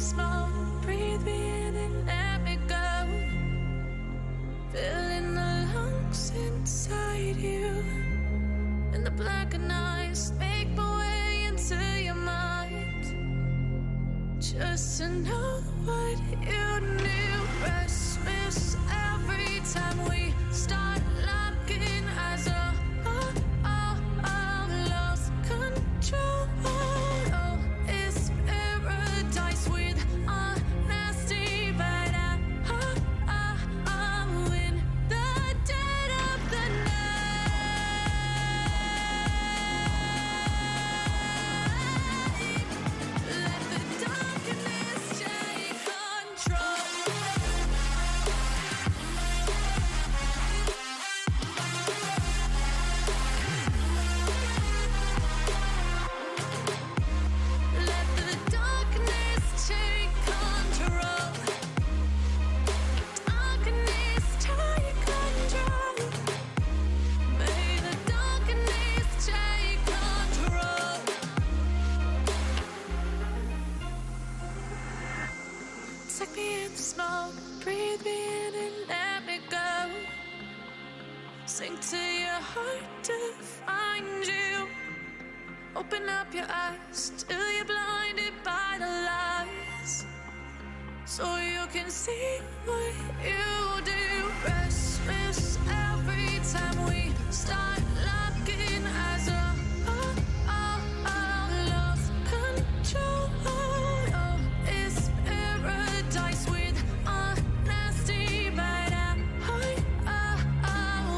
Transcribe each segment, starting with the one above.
smoke, breathe me in and let me go. Filling the lungs inside you, and the blackened eyes make my way into your mind. Just to know what you knew. Restless every time we start locking eyes up. Lost control. Oh, it's paradise with a nasty bite. I'm in the dead of the night. Let the darkness take control. Let the darkness take control. Darkness take control. May the darkness take control. Take me in the smoke, breathe me in and let me go. Sink to your heart to find you. Open up your eyes till you're blinded by the lies, so you can see what you do. Restless every time we start locking eyes up. Lost control. Oh, it's paradise with a nasty bite.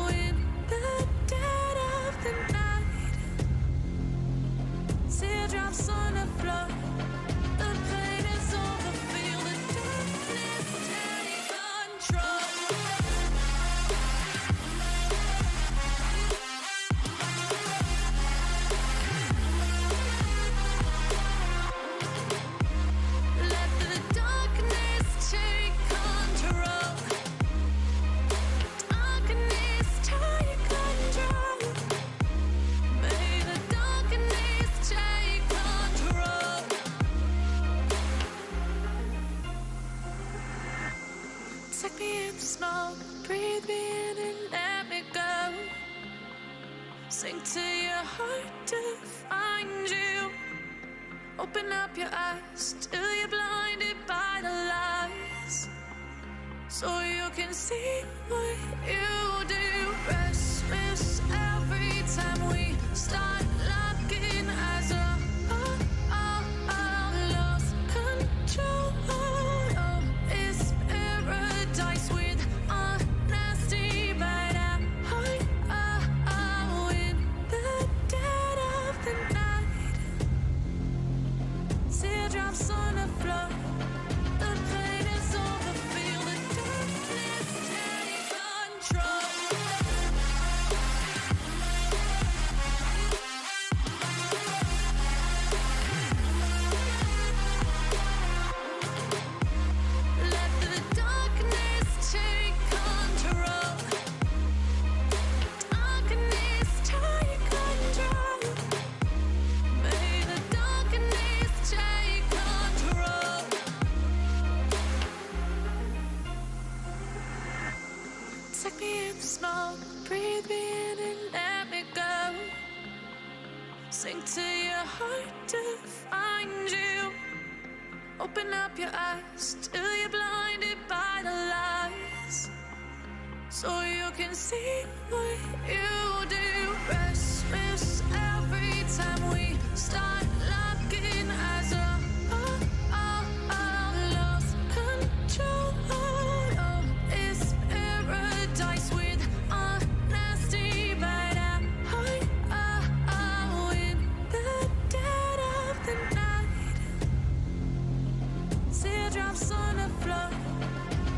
In the dead of the night. Teardrops on the floor. The pain is over. Feel the darkness take control. Let the darkness take control. Darkness take control. May the darkness take control. Take me in the smoke, breathe me in and let me go. Sink to your heart to find you. Open up your eyes till you're blinded by the lies, so you can see what you do. Restless every time we start locking eyes up. Lost control. Oh, it's paradise with a nasty bite. In the dead of the night. Teardrops on the floor. The pain is over. Feel the darkness take control. Let the darkness take control. Darkness take control. May the darkness take control. Take me in the smoke, breathe me in and let me go. Sink to your heart to find you. Open up your eyes till you're blinded by the lies, so you can see what you do. Restless every time we start locking eyes up. Lost control. Oh, it's paradise with a nasty bite. In the dead of the night. Teardrops on the floor.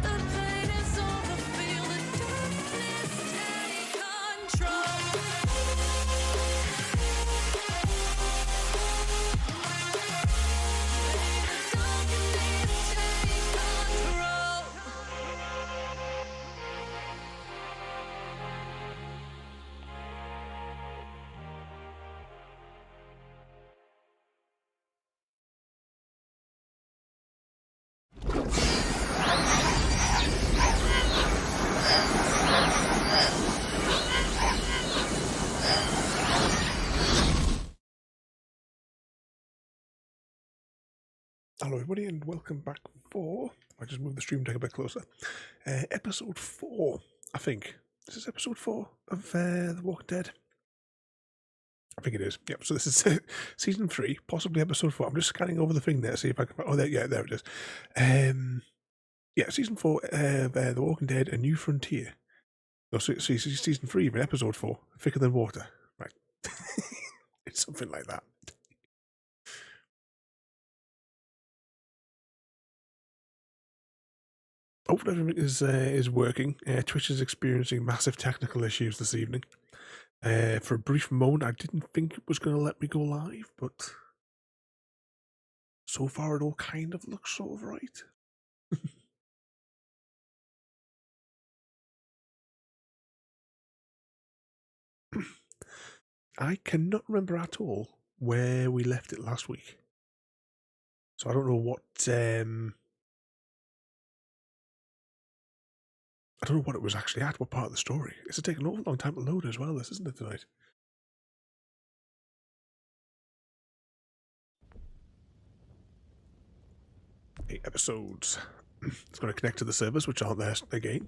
The pain is over. Feel the darkness take control. Hello everybody and welcome back for, I just moved the stream deck a bit closer, episode 4, I think. This is episode 4 of The Walking Dead. I think it is. Yep, so this is season 3, possibly episode 4. I'm just scanning over the thing there, see if I can, oh there, yeah, there it is. Yeah, season 4 of The Walking Dead, A New Frontier. No, season 3, even episode 4, Thicker Than Water. Right. It's something like that. Hopefully everything is working. Twitch is experiencing massive technical issues this evening. For a brief moment, I didn't think it was going to let me go live, but so far it all kind of looks sort of right. I cannot remember at all where we left it last week. So I don't know what it was actually at, what part of the story. It's taken an awful long time to load as well, this, isn't it, tonight? 8 episodes. It's going to connect to the servers, which aren't there again.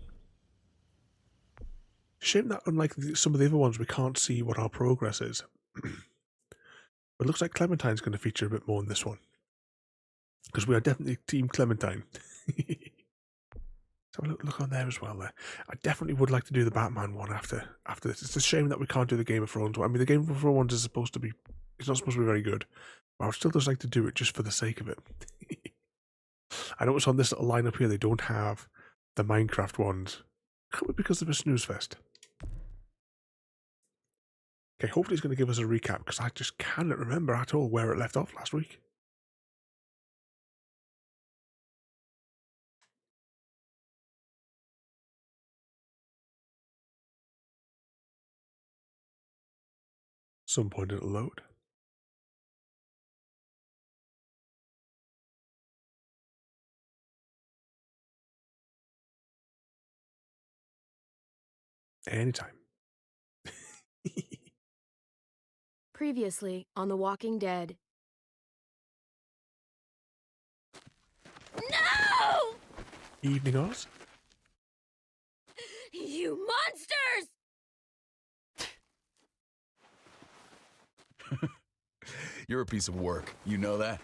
Shame that, unlike some of the other ones, we can't see what our progress is. But it looks like Clementine's going to feature a bit more in this one, because we are definitely Team Clementine. So look on there as well. There, I definitely would like to do the Batman one after this. It's a shame that we can't do the Game of Thrones one. I mean, the Game of Thrones is supposed to be, it's not supposed to be very good, but I would still just like to do it just for the sake of it. I notice on this little lineup here they don't have the Minecraft ones. Could be because of a snooze fest. Okay, hopefully it's going to give us a recap, because I just cannot remember at all where it left off last week. Some point it'll load. Anytime. Previously on The Walking Dead. No! Evening, Oz. You monsters! You're a piece of work. You know that?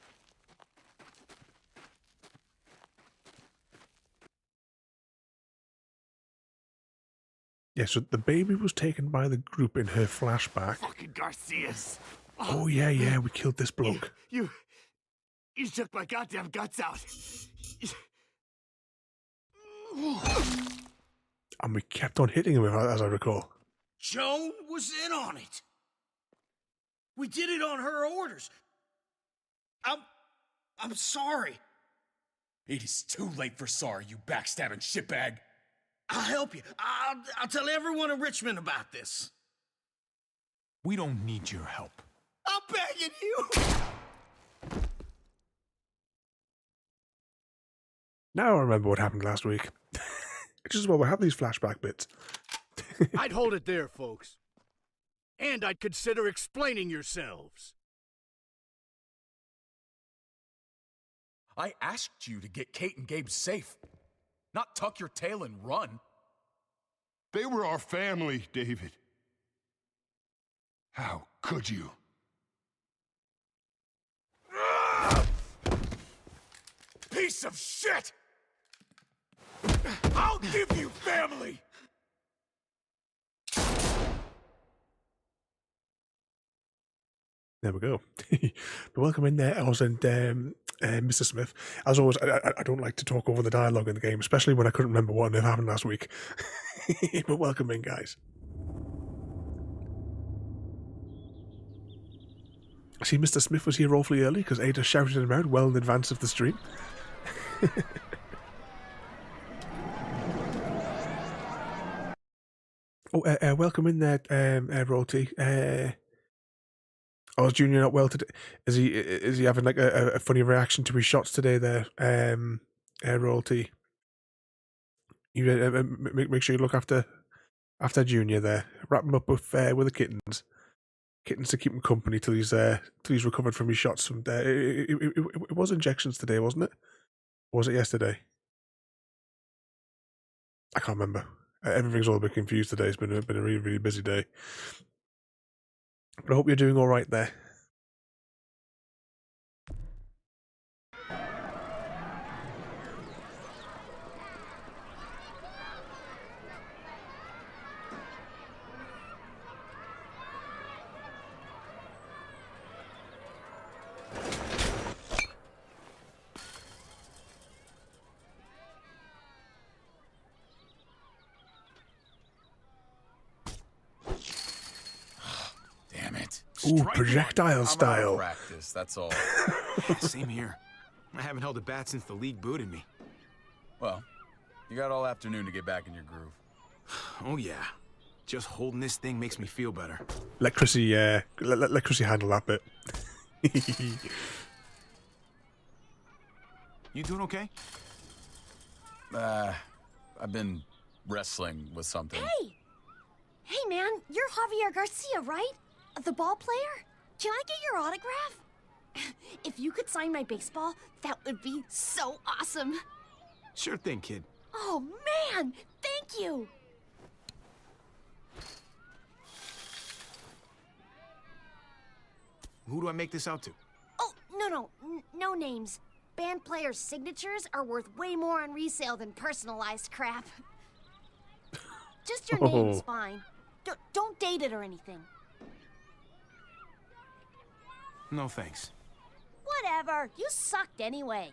Yeah, so the baby was taken by the group in her flashback. Fucking Garcias. Oh yeah, we killed this bloke. You took my goddamn guts out. And we kept on hitting him, as I recall. Joan was in on it. We did it on her orders. I'm sorry. It is too late for sorry, you backstabbing shitbag. I'll help you. I'll tell everyone in Richmond about this. We don't need your help. I'm begging you. Now I remember what happened last week. Which is why we have these flashback bits. I'd hold it there, folks. And I'd consider explaining yourselves. I asked you to get Kate and Gabe safe, not tuck your tail and run. They were our family, David. How could you? Piece of shit! I'll give you family! There we go. But welcome in there, Oz and Mr. Smith. As always, I don't like to talk over the dialogue in the game, especially when I couldn't remember what had happened last week. But welcome in, guys. I see Mr. Smith was here awfully early because Ada shouted him out well in advance of the stream. Oh, welcome in there, Royalty. Oh, is Junior not well today? Is he having like a funny reaction to his shots today? There, Royalty. You make sure you look after Junior there. Wrap him up with the kittens. kittens to keep him company till he's recovered from his shots. From it was injections today, wasn't it? Or was it yesterday? I can't remember. Everything's all a bit confused today. It's been a really, really busy day. But I hope you're doing all right there. Ooh, projectile style. Practice, that's all. Same here. I haven't held a bat since the league booted me. Well, you got all afternoon to get back in your groove. Oh yeah. Just holding this thing makes me feel better. Let Chrissy, let Chrissy handle that bit. You doing okay? I've been wrestling with something. Hey! Hey, man, you're Javier Garcia, right? The ball player? Can I get your autograph? If you could sign my baseball, that would be so awesome. Sure thing, kid. Oh, man! Thank you! Who do I make this out to? Oh, no names. Band players' signatures are worth way more on resale than personalized crap. Just your name's fine. Don't date it or anything. No thanks. Whatever. You sucked anyway.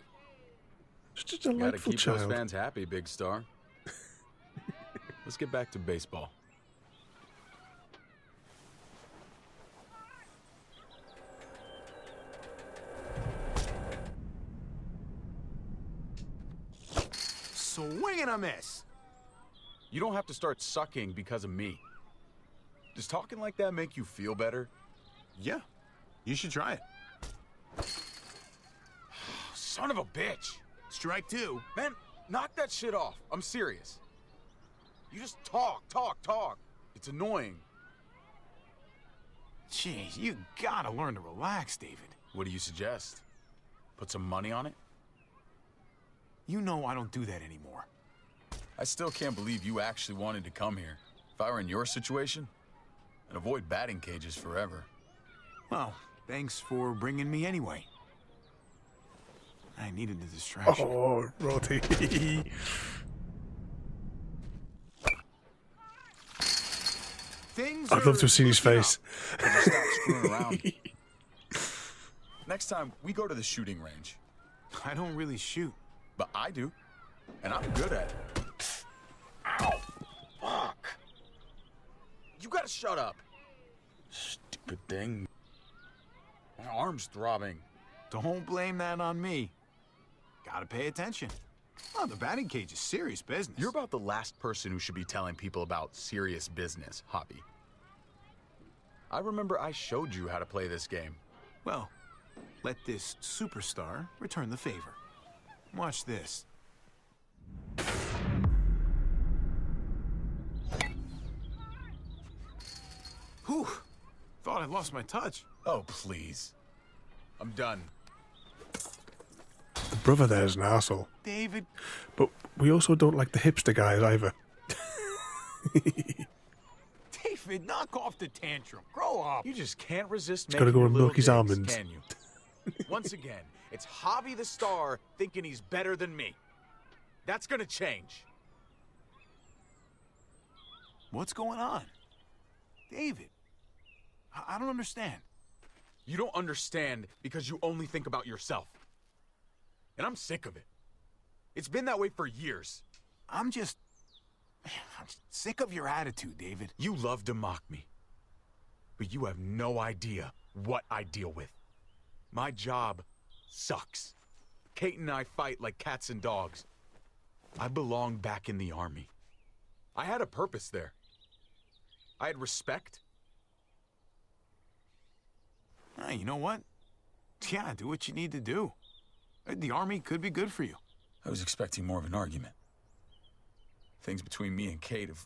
Just a delightful Gotta keep child. those fans happy, big star. Let's get back to baseball. Swing and a miss. You don't have to start sucking because of me. Does talking like that make you feel better? Yeah, you should try it. Son of a bitch! Strike two. Man, knock that shit off. I'm serious. You just talk. It's annoying. Jeez, you gotta learn to relax, David. What do you suggest? Put some money on it? You know I don't do that anymore. I still can't believe you actually wanted to come here. If I were in your situation, I'd avoid batting cages forever. Well, thanks for bringing me anyway. I needed the distraction. Oh, Roti. Things I'd love to have seen his looking face. Just stop screwing around. Next time, we go to the shooting range. up. I don't really shoot. But I do. And I'm good at it. Ow! Fuck! You gotta shut up. Stupid thing. My arm's throbbing. Don't blame that on me. Gotta pay attention. Oh, the batting cage is serious business. You're about the last person who should be telling people about serious business, Hoppy. I remember I showed you how to play this game. Well, let this superstar return the favor. Watch this. Whew. Thought I lost my touch. Oh, please. I'm done. The brother there's an arsehole. David. But we also don't like the hipster guys either. David, knock off the tantrum. Grow up. You just can't resist gotta making go your and little milk his digs, almonds. can you? Once again, it's Javi the star thinking he's better than me. That's gonna change. What's going on? David, I don't understand. You don't understand because you only think about yourself. And I'm sick of it. It's been that way for years. I'm sick of your attitude, David. You love to mock me. But you have no idea what I deal with. My job sucks. Kate and I fight like cats and dogs. I belong back in the army. I had a purpose there. I had respect. You know what? Yeah, do what you need to do. The army could be good for you. I was expecting more of an argument. Things between me and Kate have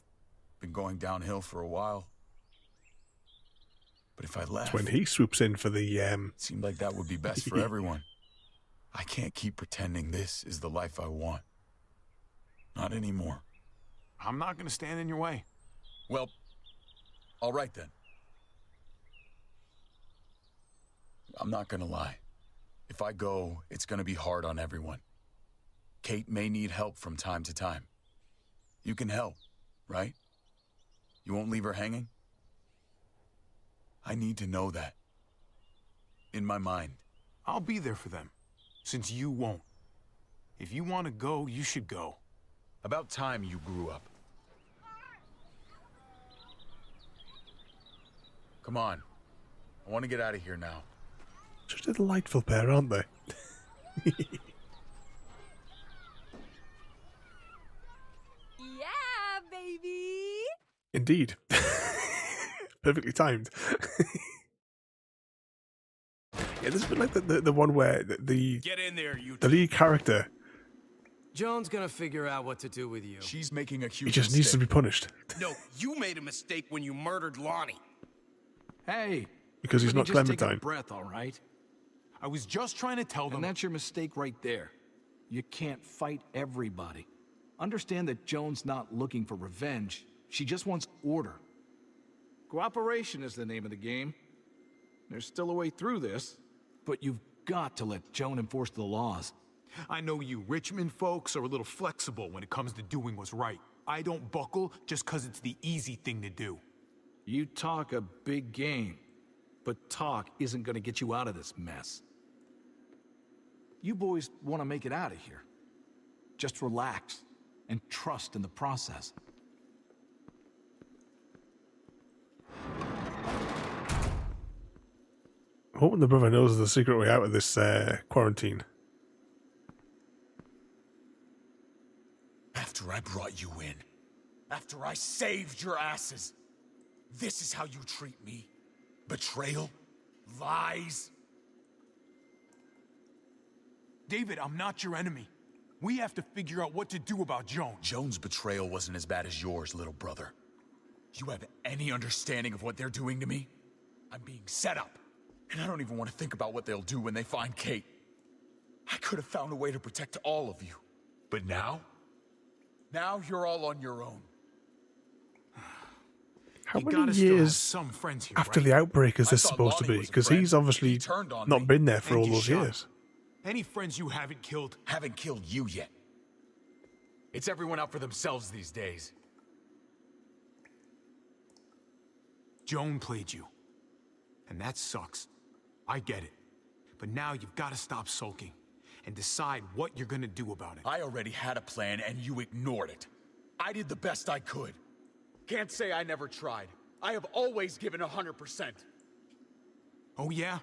been going downhill for a while. But if I left, When he swoops in for the it seemed like that would be best for everyone. I can't keep pretending this is the life I want. Not anymore. I'm not gonna stand in your way. Well, all right then. I'm not gonna lie. If I go, it's gonna be hard on everyone. Kate may need help from time to time. You can help, right? You won't leave her hanging? I need to know that. In my mind. I'll be there for them, since you won't. If you want to go, you should go. About time you grew up. Come on. I want to get out of here now. just a delightful pair, aren't they? Yeah, baby. Indeed. Perfectly timed. Yeah, this is a bit like the one where the Get in there, you. the lead character, Joan's gonna figure out what to do with you. She's making a he huge just needs to be punished No, you made a mistake when you murdered Lonnie. Hey, because he's not everybody just take Clementine. a breath, all right? I was just trying to tell them. And that's your mistake right there. You can't fight everybody. Understand that Joan's not looking for revenge. She just wants order. Cooperation is the name of the game. There's still a way through this, but you've got to let Joan enforce the laws. I know you Richmond folks are a little flexible when it comes to doing what's right. I don't buckle just because it's the easy thing to do. You talk a big game, but talk isn't going to get you out of this mess. You boys want to make it out of here. Just relax and trust in the process. I'm hoping the brother knows the secret way out of this quarantine. After I brought you in, after I saved your asses, this is how you treat me? Betrayal? Lies? David, I'm not your enemy. We have to figure out what to do about Joan. Joan's betrayal wasn't as bad as yours, little brother. You have any understanding of what they're doing to me? I'm being set up, and I don't even want to think about what they'll do when they find Kate. I could have found a way to protect all of you. But now? Now you're all on your own. How You many gotta still have years some friends here, after right? the outbreak is I this thought supposed to Lonnie be? was a Because friend. he's obviously He turned on not me. been there for And all you those shot. years. Any friends you haven't killed? Haven't killed you yet. It's everyone out for themselves these days. Joan played you. And that sucks. I get it. But now you've got to stop sulking and decide what you're gonna do about it. I already had a plan and you ignored it. I did the best I could. Can't say I never tried. I have always given 100%. Oh yeah?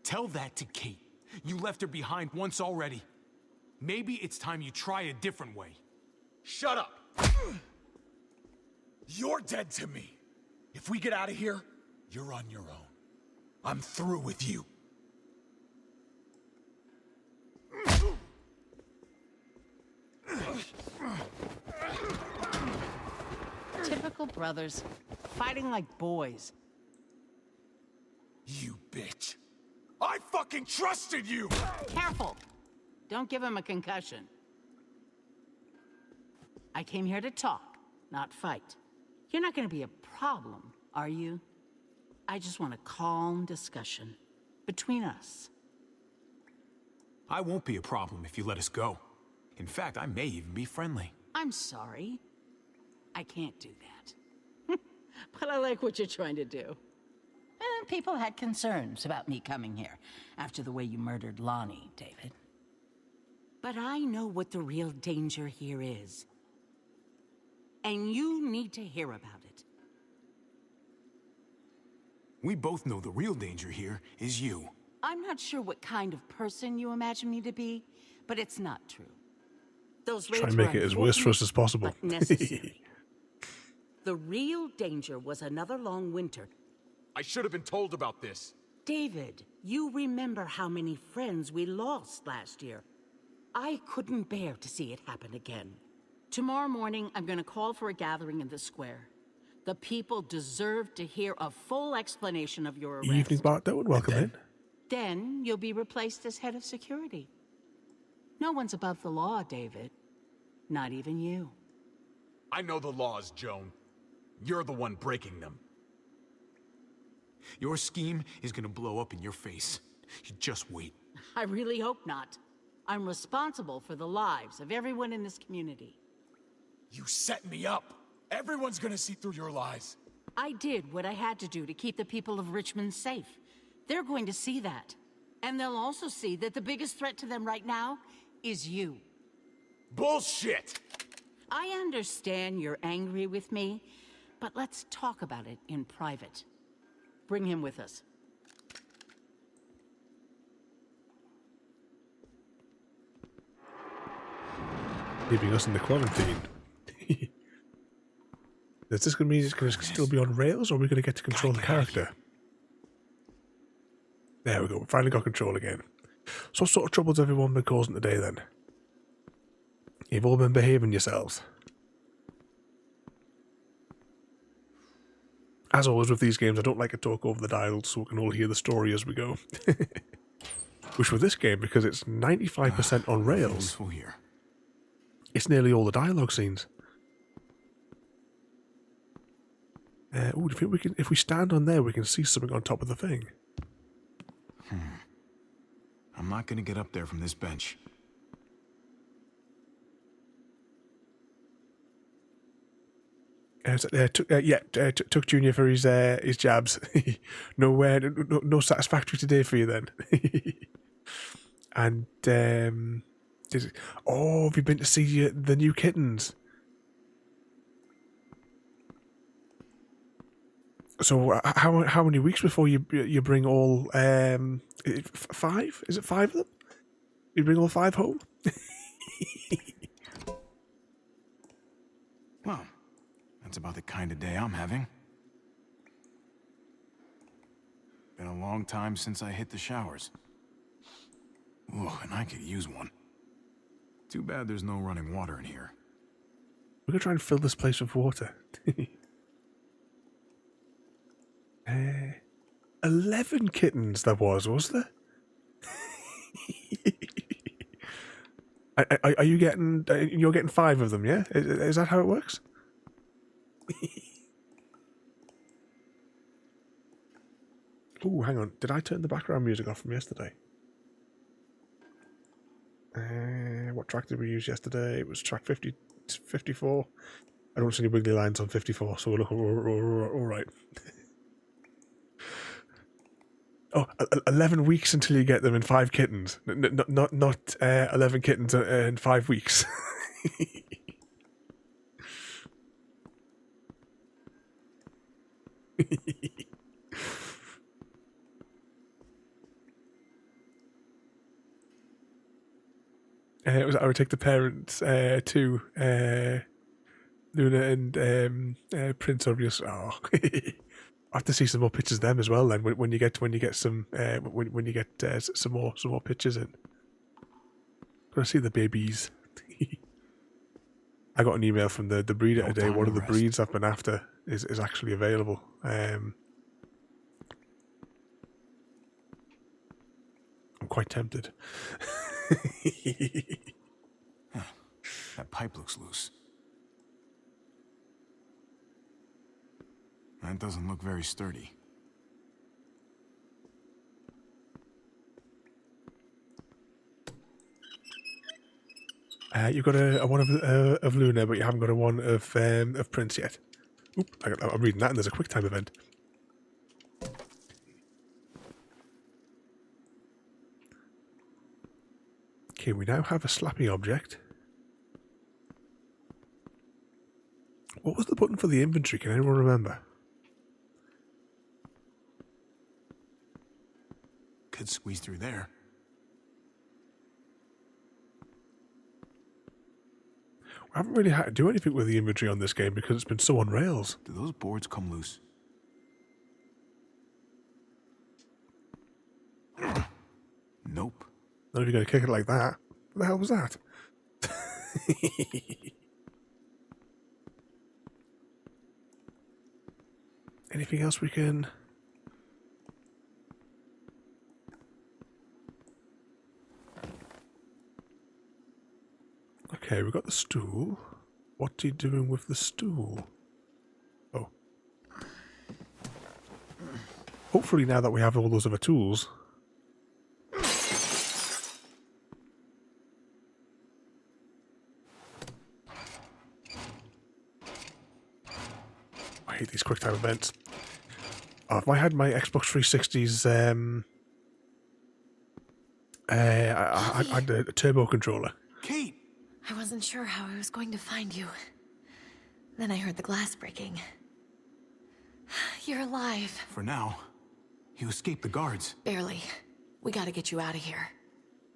Tell that to Kate. You left her behind once already. Maybe it's time you try a different way. Shut up! You're dead to me. If we get out of here, you're on your own. I'm through with you. Typical brothers, fighting like boys. You bitch. I fucking trusted you! Careful! Don't give him a concussion. I came here to talk, not fight. You're not gonna be a problem, are you? I just want a calm discussion between us. I won't be a problem if you let us go. In fact, I may even be friendly. I'm sorry. I can't do that. But I like what you're trying to do. People had concerns about me coming here after the way you murdered Lonnie, David. But I know what the real danger here is. And you need to hear about it. We both know the real danger here is you. I'm not sure what kind of person you imagine me to be, but it's not true. Those Try raids and make were it as worse for us as possible. but necessary. The real danger was another long winter. I should have been told about this. David, you remember how many friends we lost last year. I couldn't bear to see it happen again. Tomorrow morning, I'm gonna call for a gathering in the square. The people deserve to hear a full explanation of your arrest. Evening, Bart Doan. Welcome in. Then you'll be replaced as head of security. No one's above the law, David. Not even you. I know the laws, Joan. You're the one breaking them. Your scheme is gonna blow up in your face. You just wait. I really hope not. I'm responsible for the lives of everyone in this community. You set me up. Everyone's gonna see through your lies. I did what I had to do to keep the people of Richmond safe. They're going to see that. And they'll also see that the biggest threat to them right now is you. Bullshit! I understand you're angry with me, but let's talk about it in private. Bring him with us. Leaving us in the quarantine. Is this going to mean it's going to still be on rails, or are we going to get to control the character? There we go. We finally got control again. So what sort of troubles everyone been causing today then? You've all been behaving yourselves. As always with these games, I don't like to talk over the dialogue so we can all hear the story as we go. Which with this game, because it's 95% on rails, it's nearly all the dialogue scenes. Do you think we can, if we stand on there, we can see something on top of the thing? I'm not gonna get up there from this bench. Took Junior for his jabs. No satisfactory today for you then. And have you been to see the new kittens? So how many weeks before you bring all 5? Is it 5 of them? You bring all 5 home? Well, that's about the kind of day I'm having. Been a long time since I hit the showers. Ooh, and I could use one. Too bad there's no running water in here. We're gonna try and fill this place with water. 11 kittens there was there? Are you getting? You're getting 5 of them, yeah? Is that how it works? Oh, hang on. Did I turn the background music off from yesterday? What track did we use yesterday? It was track 54. I don't see any wiggly lines on 54, so we're all right. Oh, 11 weeks until you get them in 5 kittens. Not 11 kittens in 5 weeks. I would take the parents to Luna and Prince, obviously. Oh. I have to see some more pictures of them as well. Then when you get some some more pictures in, gotta see the babies. I got an email from the breeder today. One of the breeds I've been after is actually available. I'm quite tempted. That pipe looks loose. That doesn't look very sturdy. You've got a one of Luna, but you haven't got a one of Prince yet. Oop, I'm reading that, and there's a quick time event. Okay, we now have a slapping object. What was the button for the inventory? Can anyone remember? Could squeeze through there. I haven't really had to do anything with the inventory on this game because it's been so on rails. Do those boards come loose? Nope. Not if you're going to kick it like that. What the hell was that? anything else we can... Okay, we've got the stool. What's he doing with the stool? Oh. Hopefully now that we have all those other tools... I hate these QuickTime events. Oh, if I had my Xbox 360's... I had a turbo controller. Kate! I wasn't sure how I was going to find you. Then I heard the glass breaking. You're alive. For now. You escaped the guards. Barely. We gotta get you out of here.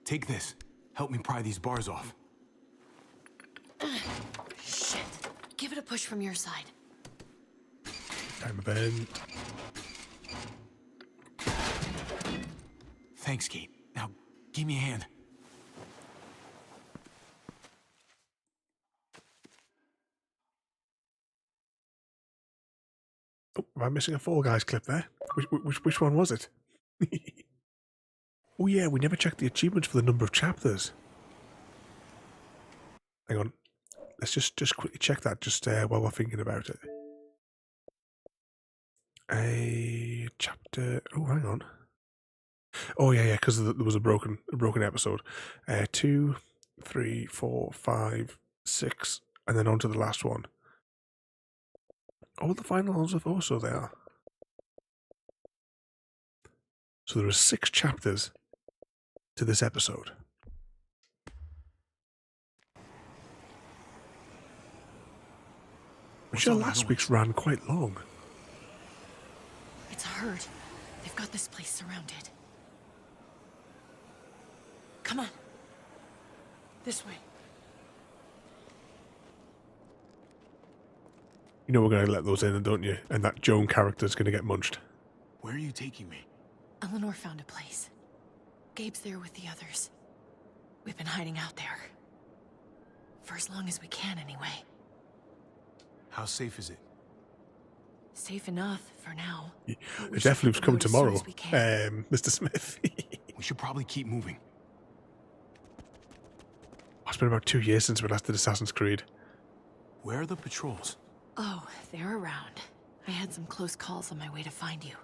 Take this. Help me pry these bars off. Shit. Give it a push from your side. Time event. Thanks, Kate. Now, give me a hand. Oh, am I missing a Fall Guys clip there? Which one was it? Oh yeah, we never checked the achievements for the number of chapters. Hang on. Let's just quickly check that just while we're thinking about it. A chapter... Oh, hang on. Oh yeah, because there was a broken episode. 2, 3, 4, 5, 6, and then on to the last one. Oh, the final ones of also they are. So there are 6 chapters to this episode. I'm sure last week's ran quite long. It's a herd. They've got this place surrounded. Come on. This way. You know we're going to let those in, don't you? And that Joan character's going to get munched. Where are you taking me? Eleanor found a place. Gabe's there with the others. We've been hiding out there. For as long as we can, anyway. How safe is it? Safe enough for now. It definitely was coming tomorrow, Mr. Smith. We should probably keep moving. It's been about 2 years since we last did Assassin's Creed. Where are the patrols? Oh, they're around. I had some close calls on my way to find you.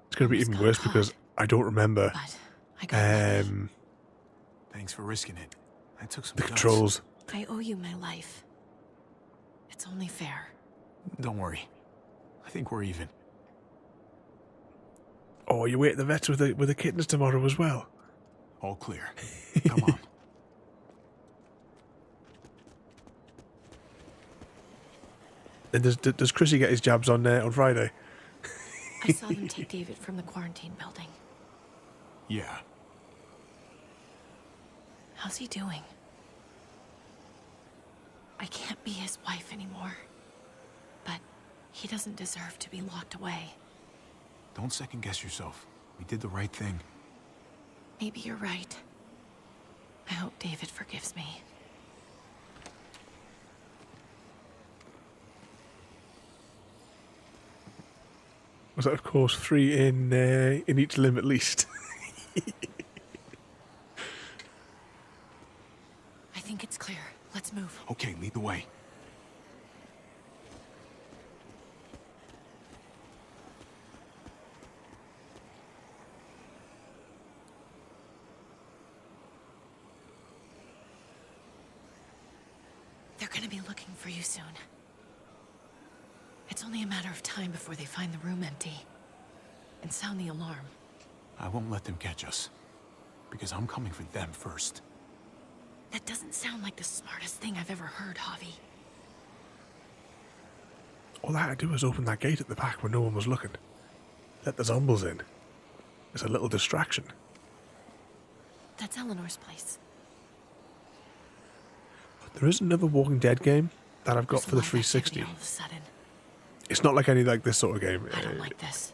It's going to be even worse because I don't remember. But I got Thanks for risking it. I took some the guts. controls. I owe you my life. It's only fair. Don't worry. I think we're even. Oh, you wait at the vets with the kittens tomorrow as well. All clear. Come on. And does Chrissy get his jabs on Friday? I saw them take David from the quarantine building. Yeah. How's he doing? I can't be his wife anymore. But he doesn't deserve to be locked away. Don't second guess yourself. We did the right thing. Maybe you're right. I hope David forgives me. Was that, of course, 3 in each limb at least? I think it's clear. Let's move. Okay, lead the way. They're gonna be looking for you soon. It's only a matter of time before they find the room empty and sound the alarm. I won't let them catch us. Because I'm coming for them first. That doesn't sound like the smartest thing I've ever heard, Javi. All I had to do was open that gate at the back when no one was looking. Let the zombies in. It's a little distraction. That's Eleanor's place. There is another Walking Dead game that I've got for the There's a lot of 360. activity all of a sudden. It's not like any like this sort of game. I don't like this.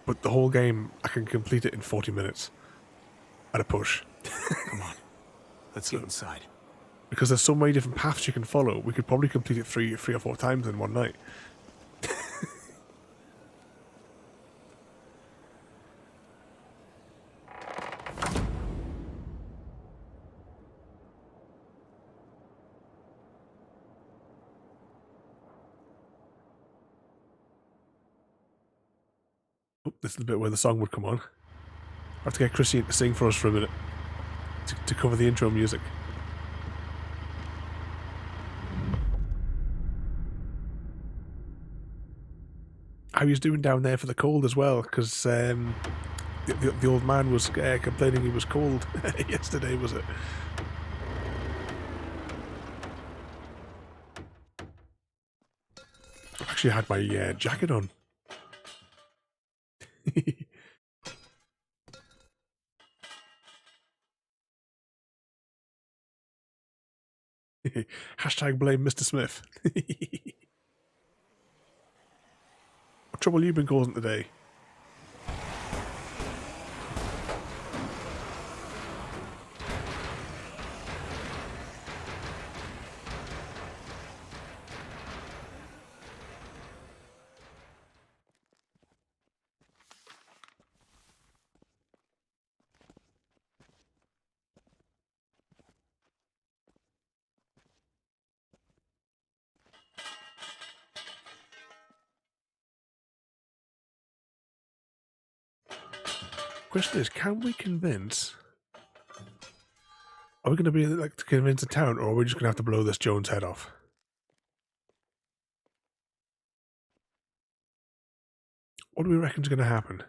But the whole game, I can complete it in 40 minutes. At a push. Come on. Let's get inside. Because there's so many different paths you can follow, we could probably complete it three or four times in one night. this is the bit where the song would come on. I have to get Chrissy to sing for us for a minute to cover the intro music. How he's doing down there for the cold as well, because the old man was complaining he was cold yesterday, was it? I actually had my jacket on. Hashtag blame Mr. Smith. What trouble you been causing today? Question is, can we convince... Are we going to be like to convince the town, or are we just going to have to blow this Jones head off? What do we reckon is going to happen?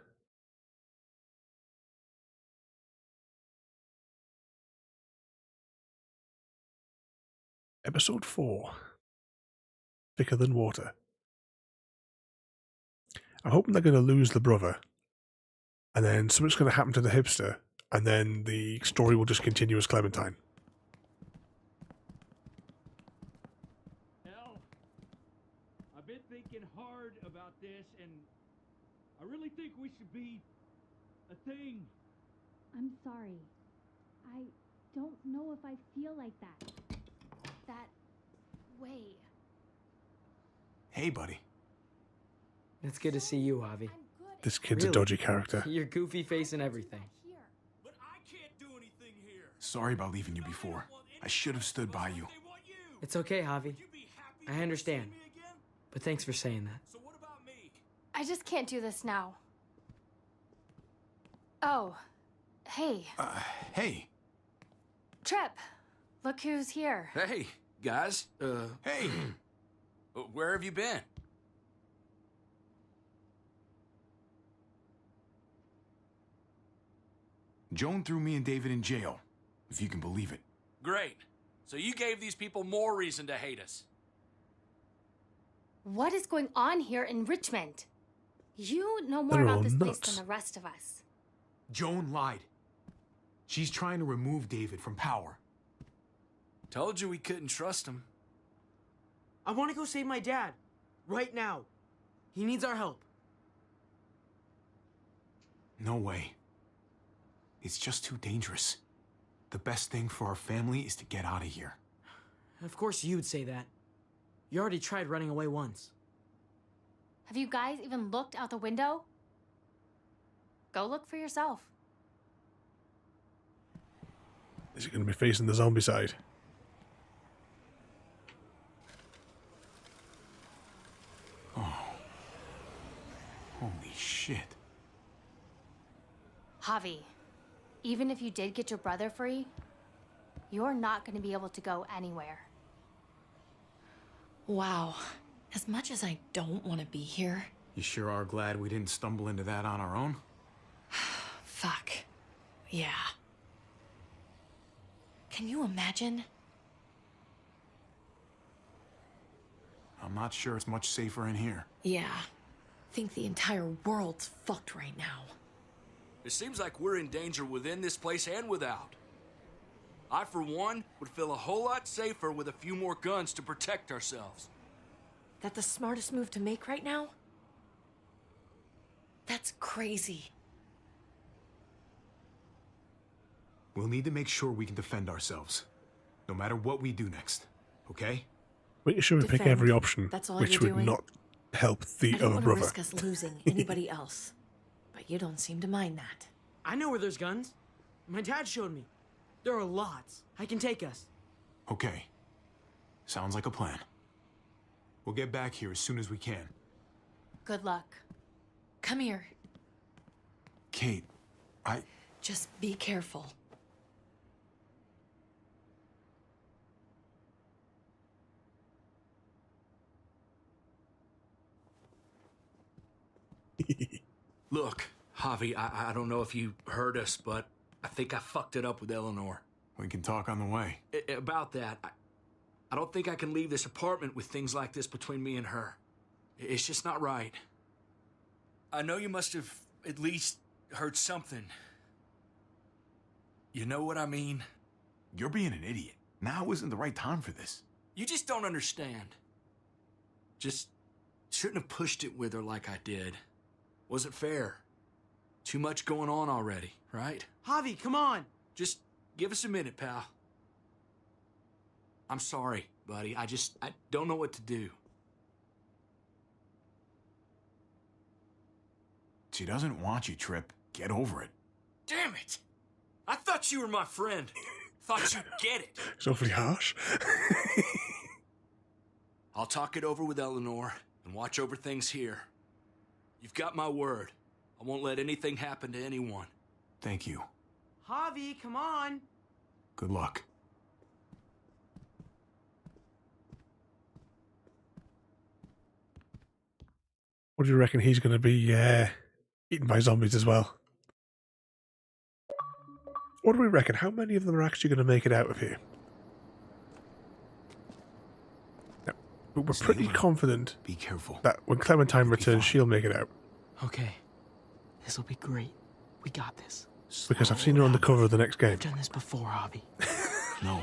Episode 4. Thicker than water. I'm hoping they're going to lose the brother, and then something's going to happen to the hipster, and then the story will just continue as Clementine. Hell, I've been thinking hard about this, and I really think we should be a thing. I'm sorry. I don't know if I feel like that. That way. Hey, buddy. It's good to see you, Javi. This kid's a dodgy character. Your goofy face and everything. But I can't do anything here. Sorry about leaving you before. I should have stood by you. It's okay, Javi. I understand. But thanks for saying that. So what about me? I just can't do this now. Oh. Hey. Hey. Trip. Look who's here. Hey, guys. Hey. Where have you been? Joan threw me and David in jail, if you can believe it. Great. So you gave these people more reason to hate us. What is going on here in Richmond? You know more They're about all this place nuts. than the rest of us. Joan lied. She's trying to remove David from power. Told you we couldn't trust him. I want to go save my dad. Right now. He needs our help. No way. It's just too dangerous. The best thing for our family is to get out of here. Of course you'd say that. You already tried running away once. Have you guys even looked out the window? Go look for yourself. Is he going to be facing the zombie side? Oh. Holy shit. Javi, even if you did get your brother free, you're not going to be able to go anywhere. Wow. As much as I don't want to be here. You sure are glad we didn't stumble into that on our own? Fuck. Yeah. Can you imagine? I'm not sure it's much safer in here. Yeah. Think the entire world's fucked right now. It seems like we're in danger within this place and without. I, for one, would feel a whole lot safer with a few more guns to protect ourselves. That the smartest move to make right now? That's crazy. We'll need to make sure we can defend ourselves, no matter what we do next, okay? Making sure we pick Defend. every option That's all which you're would doing? not help the I don't other want to brother. risk us losing anybody else. But you don't seem to mind that. I know where there's guns. My dad showed me. There are lots. I can take us. Okay. Sounds like a plan. We'll get back here as soon as we can. Good luck. Come here. Kate, Just be careful. Look, Javi, I don't know if you heard us, but I think I fucked it up with Eleanor. We can talk on the way. About that, I don't think I can leave this apartment with things like this between me and her. It's just not right. I know you must have at least heard something. You know what I mean? You're being an idiot. Now isn't the right time for this. You just don't understand. Just shouldn't have pushed it with her like I did. Wasn't fair. Too much going on already, right? Javi, come on! Just give us a minute, pal. I'm sorry, buddy. I don't know what to do. She doesn't want you, Trip. Get over it. Damn it! I thought you were my friend. Thought you'd get it. It's awfully harsh. I'll talk it over with Eleanor and watch over things here. You've got my word. I won't let anything happen to anyone. Thank you. Javi, come on! Good luck. What do you reckon he's going to be eaten by zombies as well? What do we reckon? How many of them are actually going to make it out of here? No, but we're pretty confident Be careful. that when Clementine returns, she'll make it out. Okay. This'll be great. We got this. Because I've seen her on the cover of the next game. I've done this before, Javi. No,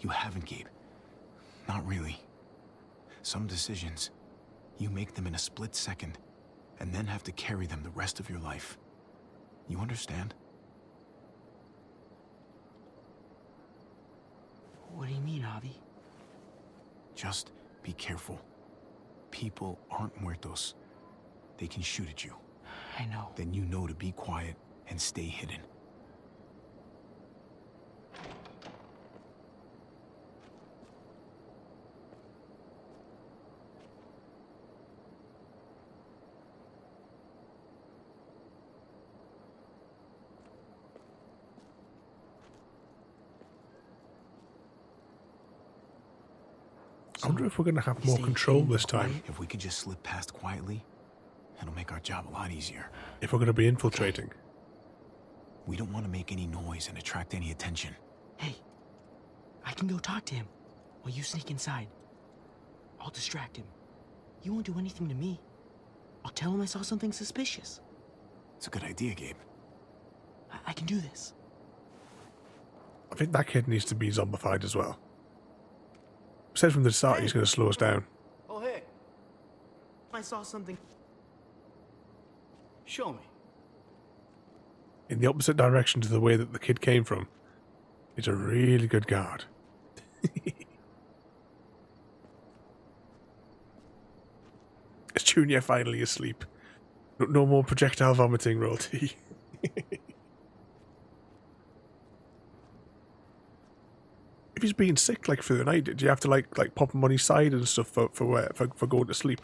you haven't, Gabe. Not really. Some decisions, you make them in a split second, and then have to carry them the rest of your life. You understand? What do you mean, Javi? Just be careful. People aren't muertos. They can shoot at you. I know. Then you know to be quiet and stay hidden. I wonder if we're going to have more control this time. If we could just slip past quietly, it'll make our job a lot easier. If we're going to be infiltrating. We don't want to make any noise and attract any attention. Hey, I can go talk to him while you sneak inside. I'll distract him. You won't do anything to me. I'll tell him I saw something suspicious. It's a good idea, Gabe. I can do this. I think that kid needs to be zombified as well. Said from the start he's going to slow us down. Oh, hey. I saw something. Show me. In the opposite direction to the way that the kid came from. He's a really good guard. Is Junior finally asleep? No more projectile vomiting, royalty. If he's being sick like through the night, do you have to like pop him on his side and stuff for going to sleep?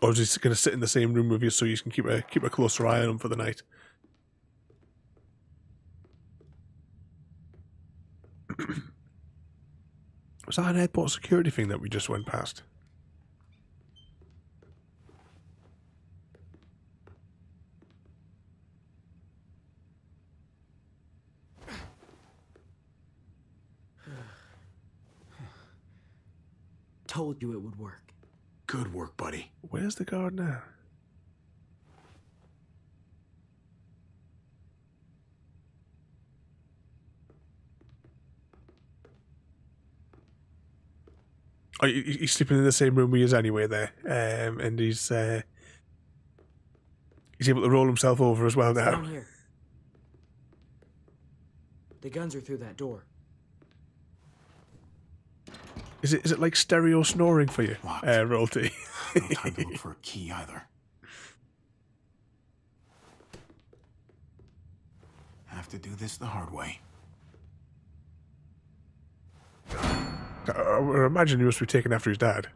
Or is he going to sit in the same room with you so you can keep a closer eye on him for the night? Was that an airport security thing that we just went past? Told you it would work. Good work, buddy. Where's the guard now? Oh, he's sleeping in the same room we is anyway there, and he's able to roll himself over as well now. Down here. The guns are through that door. Is it like stereo snoring for you, royalty? No time to look for a key either. Have to do this the hard way. I imagine he must be taken after his dad.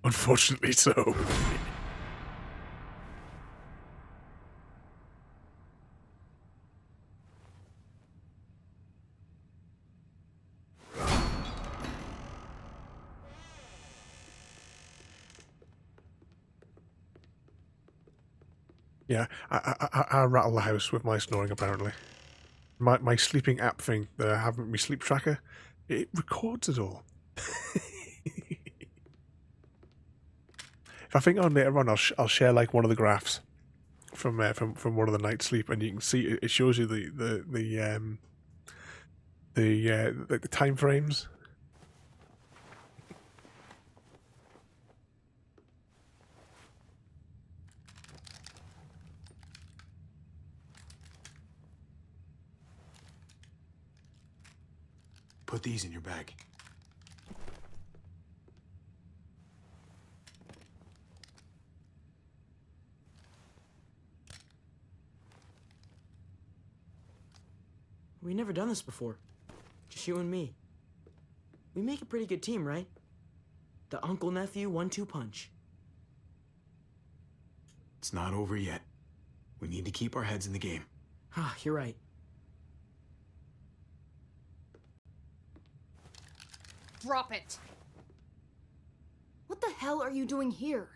Oh, Unfortunately so. Yeah, I rattle the house with my snoring, apparently. My sleeping app thing that I have with my sleep tracker, it records it all. If I think on later on, I'll share like one of the graphs from one of the night sleep, and you can see it shows you the time frames. Put these in your bag. We've never done this before. Just you and me. We make a pretty good team, right? The uncle-nephew 1-2 punch. It's not over yet. We need to keep our heads in the game. Ah, you're right. Drop it! What the hell are you doing here?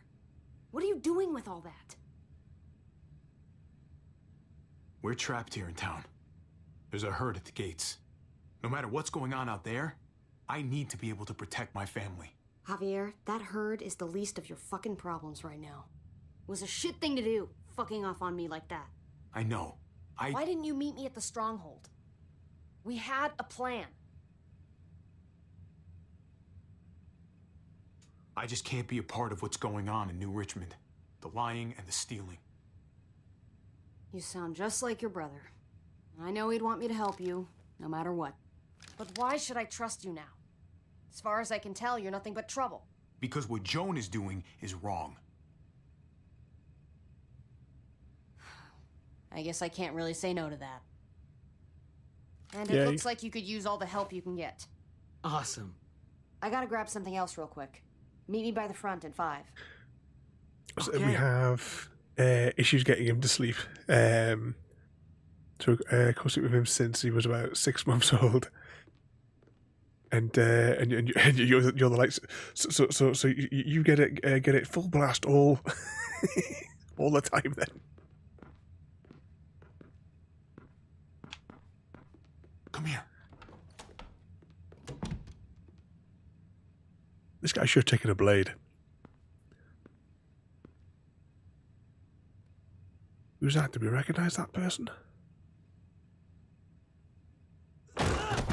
What are you doing with all that? We're trapped here in town. There's a herd at the gates. No matter what's going on out there, I need to be able to protect my family. Javier, that herd is the least of your fucking problems right now. It was a shit thing to do, fucking off on me like that. I know. Why didn't you meet me at the stronghold? We had a plan. I just can't be a part of what's going on in New Richmond. The lying and the stealing. You sound just like your brother. I know he'd want me to help you, no matter what. But why should I trust you now? As far as I can tell, you're nothing but trouble. Because what Joan is doing is wrong. I guess I can't really say no to that. And it looks like you could use all the help you can get. Awesome. I gotta grab something else real quick. Meet me by the front in 5. So we have issues getting him to sleep. So co-sleep with him since he was about 6 months old. And you're the lights. So you get it full blast all all the time then. Come here. This guy should have taken a blade. Who's that? Did we recognize that person?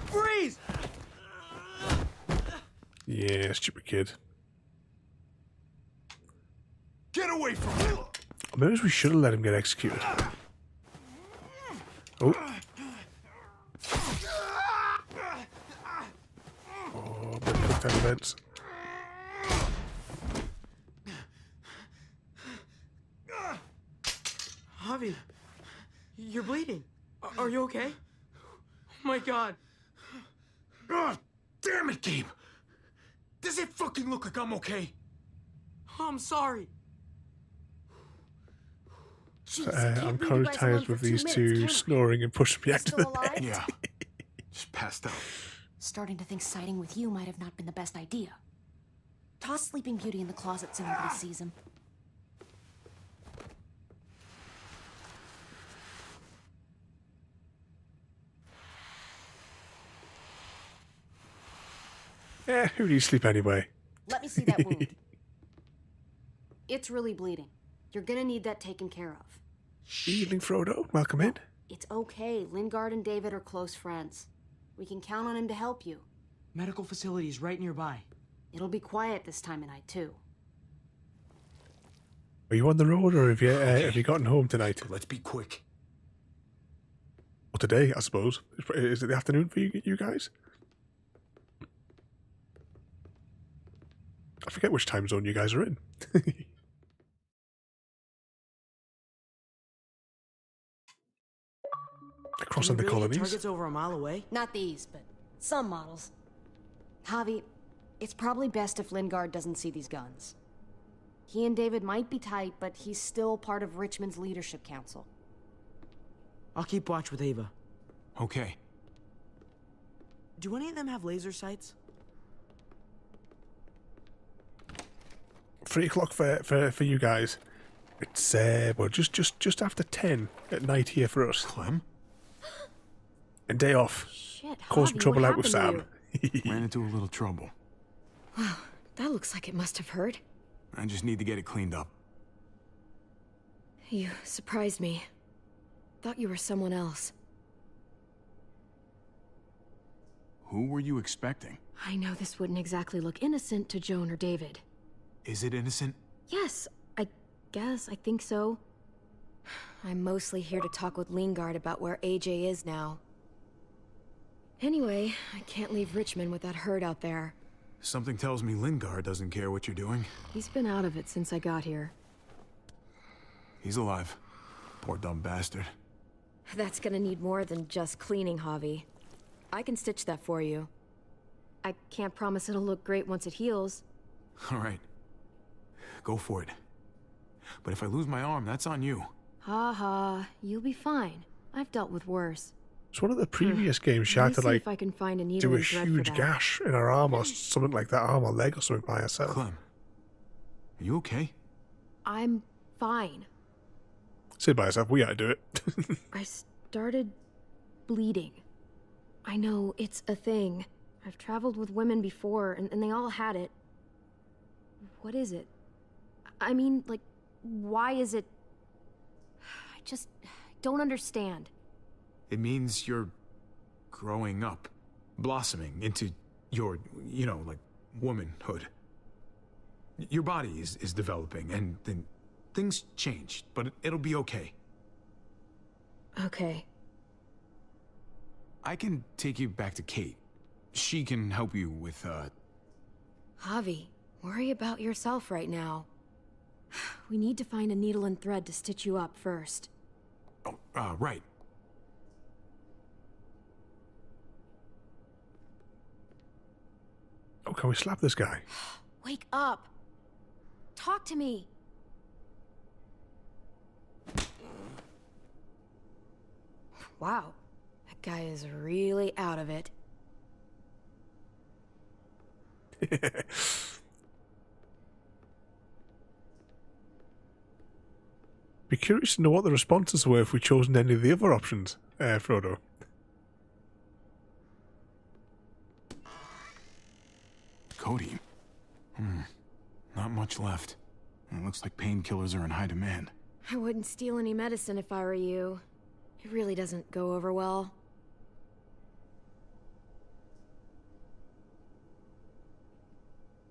Freeze! Yeah, stupid kid. Get away from him! Maybe we should have let him get executed. Oh. Oh, bit of quick time events. Javi, you're bleeding. Are you okay? Oh my god. God damn it, Gabe! Does it fucking look like I'm okay? I'm sorry. I'm kind of tired with these two snoring and pushing me out to the bed. Yeah. Just passed out. Starting to think siding with you might have not been the best idea. Toss Sleeping Beauty in the closet so nobody sees him. Yeah, who do you sleep anyway? Let me see that wound. It's really bleeding. You're gonna need that taken care of. Evening, Frodo. Welcome in. It's okay. Lingard and David are close friends. We can count on him to help you. Medical facility's right nearby. It'll be quiet this time of night, too. Are you on the road, or have you gotten home tonight? Let's be quick. Well, today, I suppose. Is it the afternoon for you guys? I forget which time zone you guys are in. Crossing the colonies. Targets over a mile away? Not these, but some models. Javi, it's probably best if Lingard doesn't see these guns. He and David might be tight, but he's still part of Richmond's leadership council. I'll keep watch with Ava. Okay. Do any of them have laser sights? 3 o'clock for you guys. It's well, just after 10 at night here for us. Clem? And day off. Shit, Cause some Javi, trouble what out with happened Sam. to Ran into a little trouble. Wow, that looks like it must have hurt. I just need to get it cleaned up. You surprised me. Thought you were someone else. Who were you expecting? I know this wouldn't exactly look innocent to Joan or David. Is it innocent? Yes, I guess. I think so. I'm mostly here to talk with Lingard about where AJ is now. Anyway, I can't leave Richmond with that herd out there. Something tells me Lingard doesn't care what you're doing. He's been out of it since I got here. He's alive. Poor dumb bastard. That's gonna need more than just cleaning, Javi. I can stitch that for you. I can't promise it'll look great once it heals. All right. Go for it. But if I lose my arm, that's on you. Ha ha, you'll be fine. I've dealt with worse. It's one of the previous games she had to See like if I can find a needle do a and thread for huge that. gash in her arm or something like that, arm or leg or something by herself. Clem, are you okay? I'm fine. Say by herself, we gotta do it. I started bleeding. I know, it's a thing. I've traveled with women before, and they all had it. What is it? I mean, like, why is it... I just don't understand. It means you're growing up, blossoming into your, you know, like, womanhood. Your body is developing, and then things change, but it'll be okay. Okay. I can take you back to Kate. She can help you with, Javi, worry about yourself right now. We need to find a needle and thread to stitch you up first. Oh, right. Oh, can we slap this guy? Wake up! Talk to me! Wow, that guy is really out of it. Be curious to know what the responses were if we'd chosen any of the other options, Frodo. Cody. Not much left. It looks like painkillers are in high demand. I wouldn't steal any medicine if I were you. It really doesn't go over well.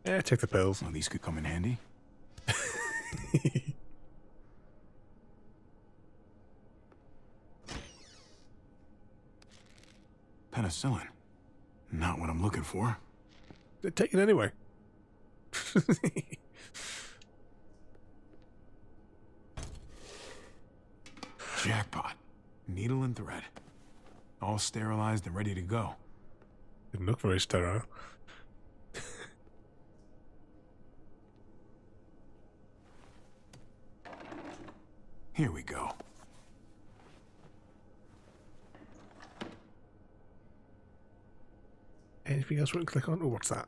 Yeah, take the pills. Well, these could come in handy. Penicillin. Not what I'm looking for. Take it anyway. Jackpot. Needle and thread. All sterilized and ready to go. Didn't look very sterile. Here we go. Anything else we can click on? Oh, what's that?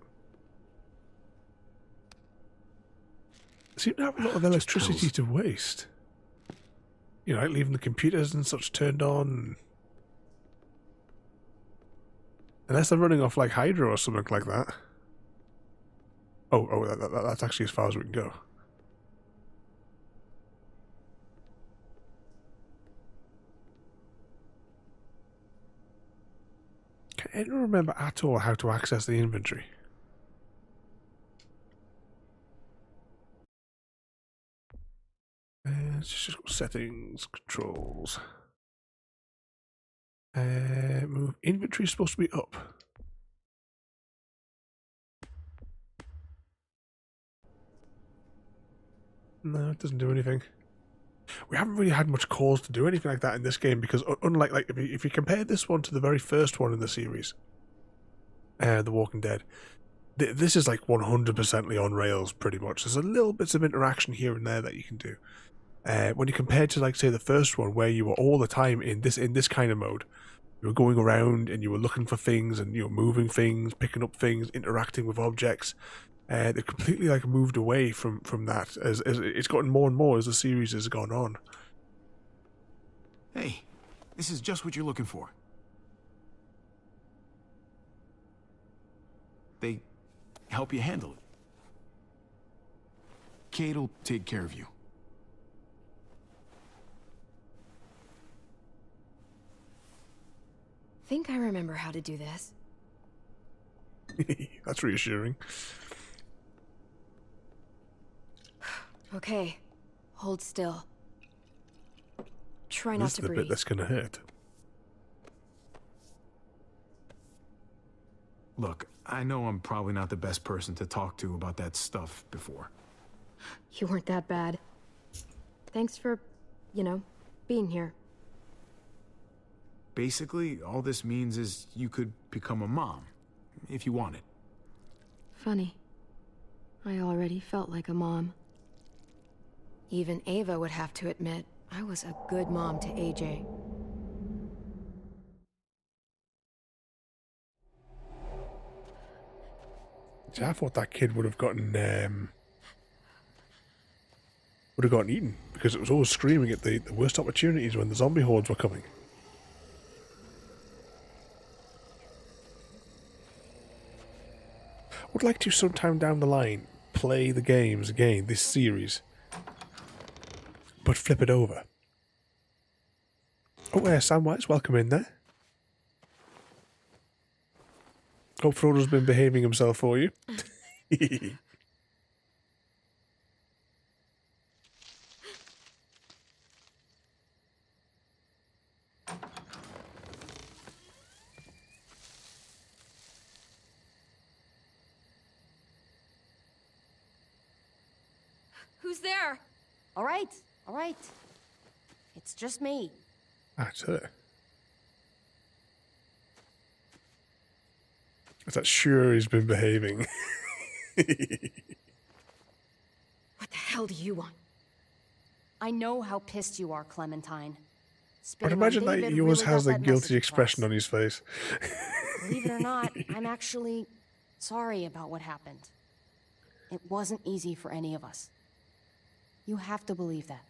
Seem to have a lot of electricity to waste. You know, like leaving the computers and such turned on. Unless they're running off like hydro or something like that. Oh, that's actually as far as we can go. Can anyone remember at all how to access the inventory? It's just settings, controls. Move. Inventory is supposed to be up. No, it doesn't do anything. We haven't really had much cause to do anything like that in this game because unlike if you compare this one to the very first one in the series, The Walking Dead, This is like 100% on rails, pretty much. There's a little bits of interaction here and there that you can do. When you compare to, like, say, the first one, where you were all the time in this kind of mode, you were going around and you were looking for things and you were moving things, picking up things, interacting with objects. They've completely like moved away from that as it's gotten more and more as the series has gone on. Hey, this is just what you're looking for. They help you handle it. Kate'll take care of you. Think I remember how to do this. That's reassuring. Okay, hold still. Try not This is to the breathe. bit that's gonna hurt. Look, I know I'm probably not the best person to talk to about that stuff before. You weren't that bad. Thanks for, being here. Basically, all this means is you could become a mom, if you wanted. Funny. I already felt like a mom. Even Ava would have to admit I was a good mom to AJ. See, I thought that kid would have gotten eaten because it was always screaming at the worst opportunities when the zombie hordes were coming. I would like to sometime down the line play the games again, this series, but flip it over. Oh, Samwise, welcome in there. Hope Frodo's been behaving himself for you. Who's there? All right, all right. It's just me. That's her. Is that sure he's been behaving? What the hell do you want? I know how pissed you are, Clementine. But imagine that he always has the guilty expression on his face. Believe it or not, I'm actually sorry about what happened. It wasn't easy for any of us. You have to believe that.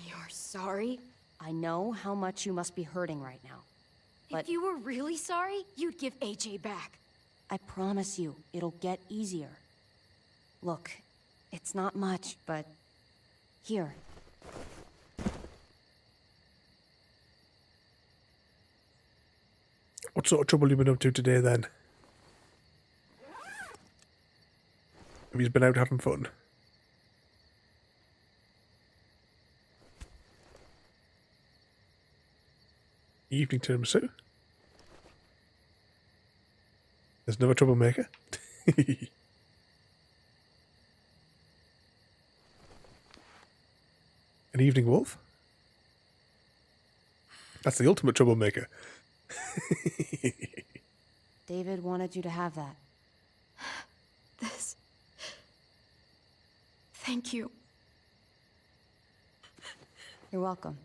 You're sorry? I know how much you must be hurting right now. But if you were really sorry, you'd give AJ back. I promise you, it'll get easier. Look, it's not much, but here. What sort of trouble you been up to today, then? Have you been out having fun? Evening tiramisu. There's another troublemaker. An evening wolf. That's the ultimate troublemaker. David wanted you to have that. This. Thank you. You're welcome.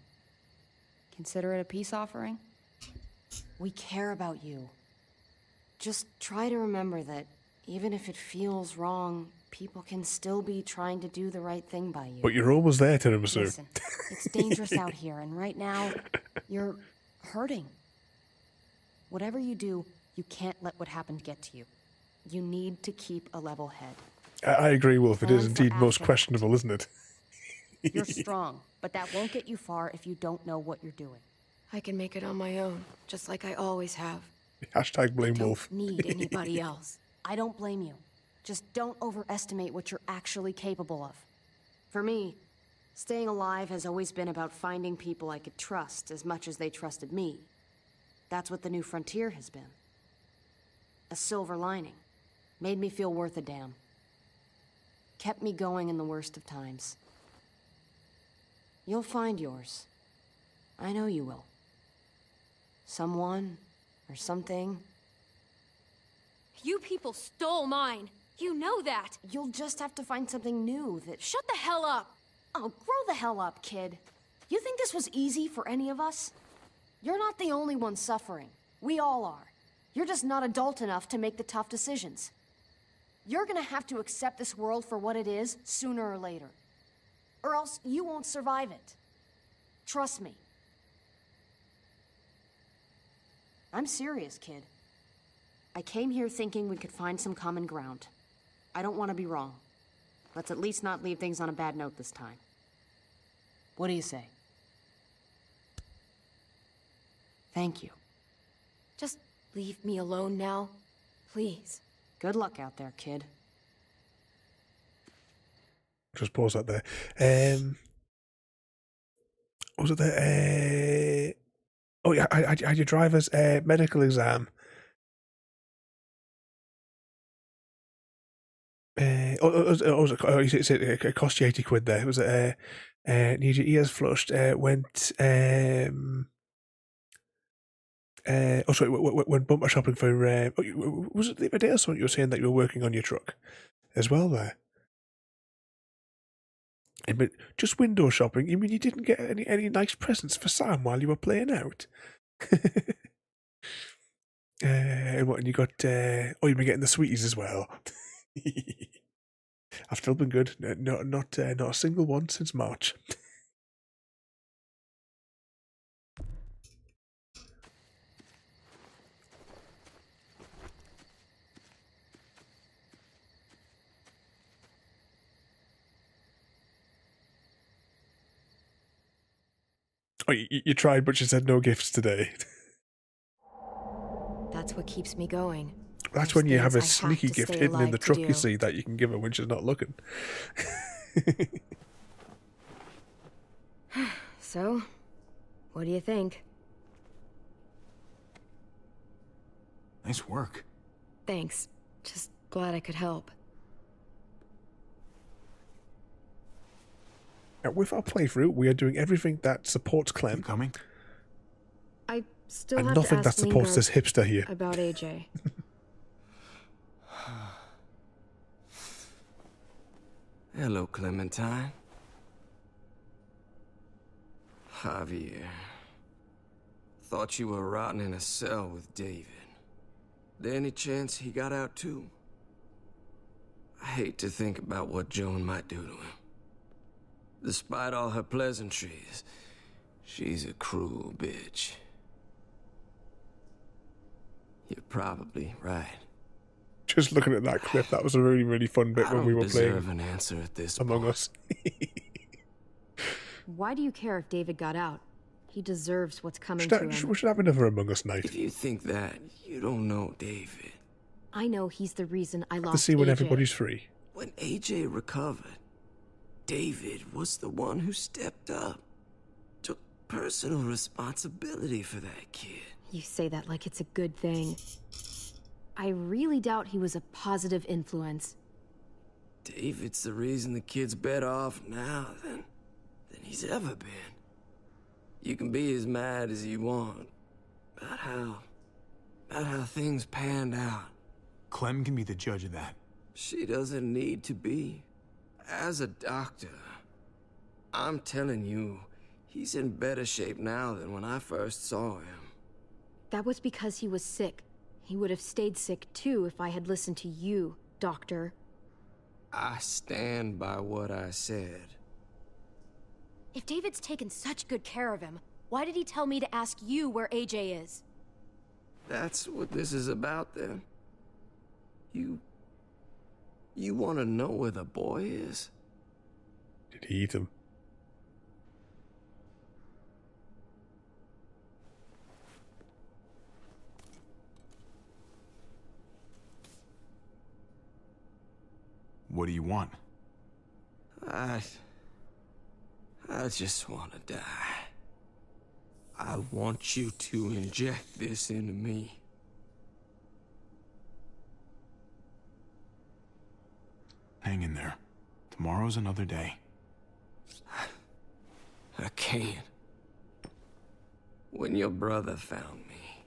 Consider it a peace offering. We care about you. Just try to remember that even if it feels wrong, people can still be trying to do the right thing by you. But you're almost there, tiramisu. Listen, it's dangerous out here, and right now, you're hurting. Whatever you do, you can't let what happened get to you. You need to keep a level head. I agree, Wolf. It is Plan for indeed most action. questionable, isn't it? You're strong, but that won't get you far if you don't know what you're doing. I can make it on my own, just like I always have. Hashtag blame Don't Wolf. need anybody else. I don't blame you. Just don't overestimate what you're actually capable of. For me, staying alive has always been about finding people I could trust as much as they trusted me. That's what the new frontier has been. A silver lining. Made me feel worth a damn. Kept me going in the worst of times. You'll find yours. I know you will. Someone or something. You people stole mine. You know that. You'll just have to find something new that... Shut the hell up. Oh, grow the hell up, kid. You think this was easy for any of us? You're not the only one suffering. We all are. You're just not adult enough to make the tough decisions. You're gonna have to accept this world for what it is, sooner or later. Or else you won't survive it. Trust me. I'm serious, kid. I came here thinking we could find some common ground. I don't want to be wrong. Let's at least not leave things on a bad note this time. What do you say? Thank you. Just leave me alone now, please. Good luck out there, kid. Just pause that there. What was it there? Oh yeah, I had your driver's medical exam. It cost you 80 quid there. Was it need your ears flushed? Went sorry, went bumper shopping for was it the other day or something? You were saying that you were working on your truck as well there. But just window shopping. You mean you didn't get any nice presents for Sam while you were playing out? And you got? You've been getting the sweeties as well. I've still been good. Not a single one since March. Oh, you tried, but she said no gifts today. That's what keeps me going. That's when you have a sneaky gift hidden in the truck, you see, that you can give her when she's not looking. So, what do you think? Nice work. Thanks. Just glad I could help. With our playthrough, we are doing everything that supports Clem. You coming? I still and have nothing to ask that supports Lingard this hipster here. about AJ. Hello, Clementine. Javier. Thought you were rotting in a cell with David. There any chance he got out too? I hate to think about what Joan might do to him. Despite all her pleasantries, she's a cruel bitch. You're probably right. Just looking at that clip, that was a really, really fun bit when we were playing an answer at this Among Us. Why do you care if David got out? He deserves what's coming to him. We should have another Among Us night. If you think that, you don't know David. I know he's the reason I lost To see when AJ. everybody's free. When AJ recovered, David was the one who stepped up. Took personal responsibility for that kid. You say that like it's a good thing. I really doubt he was a positive influence. David's the reason the kid's better off now than he's ever been. You can be as mad as you want about how things panned out. Clem can be the judge of that. She doesn't need to be. As a doctor, I'm telling you, he's in better shape now than when I first saw him. That was because he was sick. He would have stayed sick too if I had listened to you, Doctor. I stand by what I said. If David's taken such good care of him, why did he tell me to ask you where AJ is? That's what this is about, then. You want to know where the boy is? Did he eat him? What do you want? I just want to die. I want you to inject this into me. Hang in there. Tomorrow's another day. I can't. When your brother found me,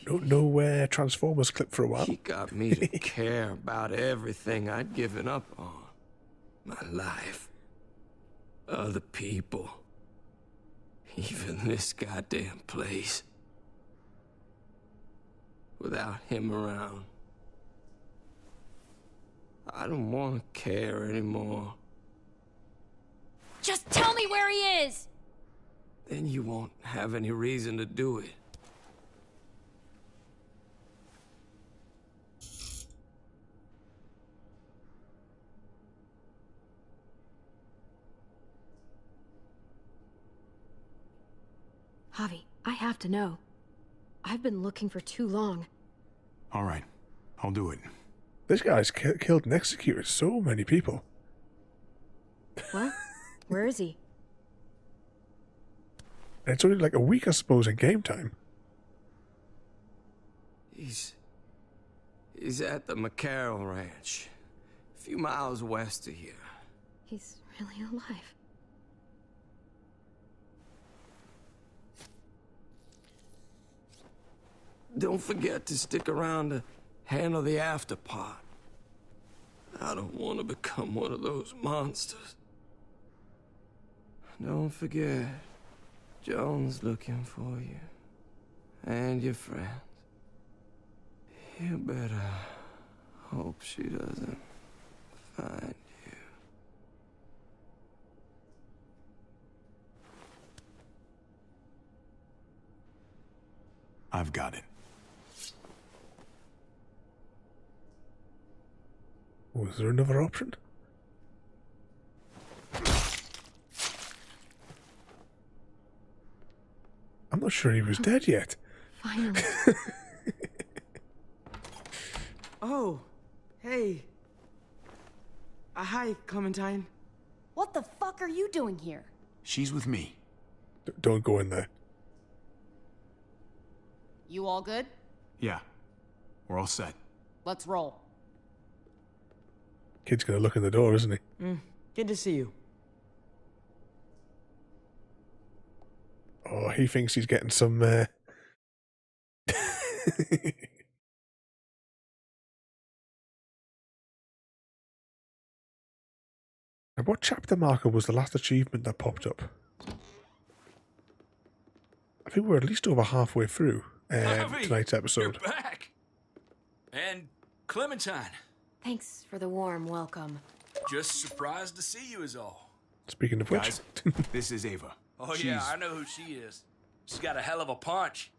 No Transformers clip for a while. He got me to care about everything I'd given up on. My life. Other people. Even this goddamn place. Without him around, I don't want to care anymore. Just tell me where he is! Then you won't have any reason to do it. Javi, I have to know. I've been looking for too long. All right, I'll do it. This guy's killed and executed so many people. What? Where is he? And it's only like a week, I suppose, in game time. He's at the McCarroll Ranch, a few miles west of here. He's really alive. Don't forget to stick around to handle the after part. I don't want to become one of those monsters. Don't forget, Joan's looking for you. And your friends. You better hope she doesn't find you. I've got it. Was there another option? I'm not sure he was dead yet. Finally. Oh, hey. Hi, Clementine. What the fuck are you doing here? She's with me. Don't go in there. You all good? Yeah, we're all set. Let's roll. Kid's gonna look in the door, isn't he? Good to see you. Oh, he thinks he's getting some. And what chapter marker was the last achievement that popped up? I think we're at least over halfway through tonight's episode. You're back. And Clementine. Thanks for the warm welcome. Just surprised to see you is all. Speaking of which, Guys, this is Ava. Oh yeah, I know who she is. She's got a hell of a punch.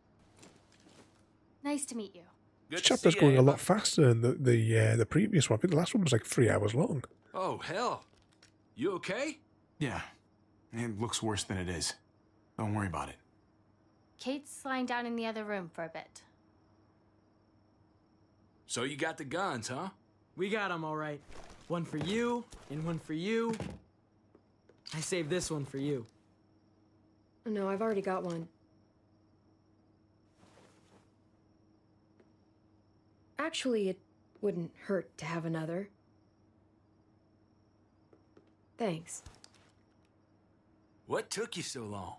Nice to meet you. this chapter's going a lot faster than the previous one. I think the last one was like 3 hours long. Oh hell. You okay? Yeah, it looks worse than it is. Don't worry about it. Kate's lying down in the other room for a bit. So you got the guns, huh? We got them all right. One for you, and one for you. I saved this one for you. No, I've already got one. Actually, it wouldn't hurt to have another. Thanks. What took you so long?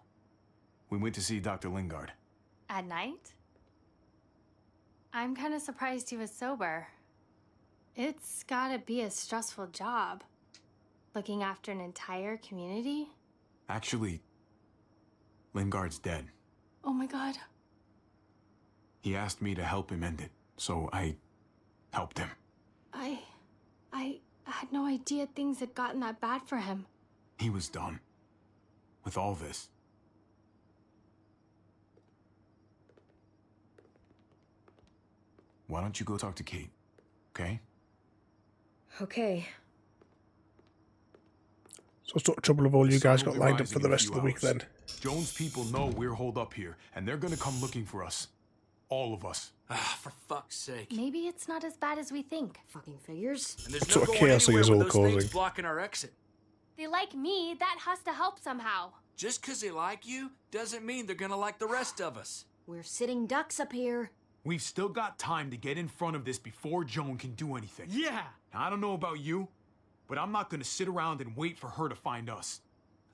We went to see Dr. Lingard. At night? I'm kind of surprised he was sober. It's gotta be a stressful job. Looking after an entire community? Actually, Lingard's dead. Oh my god. He asked me to help him end it, so I helped him. I had no idea things had gotten that bad for him. He was done with all this. Why don't you go talk to Kate, okay? Okay. So what's the trouble of all you guys Sun got will be lined up rising for the in a rest of few the week hours. then? Jones people know we're holed up here, and they're gonna come looking for us. All of us. Ah, for fuck's sake. Maybe it's not as bad as we think. Fucking figures. And there's So no what going chaos are anywhere you with all those things causing? blocking our exit. They like me, that has to help somehow. Just because they like you doesn't mean they're gonna like the rest of us. We're sitting ducks up here. We've still got time to get in front of this before Joan can do anything. Yeah! Now, I don't know about you, but I'm not gonna sit around and wait for her to find us.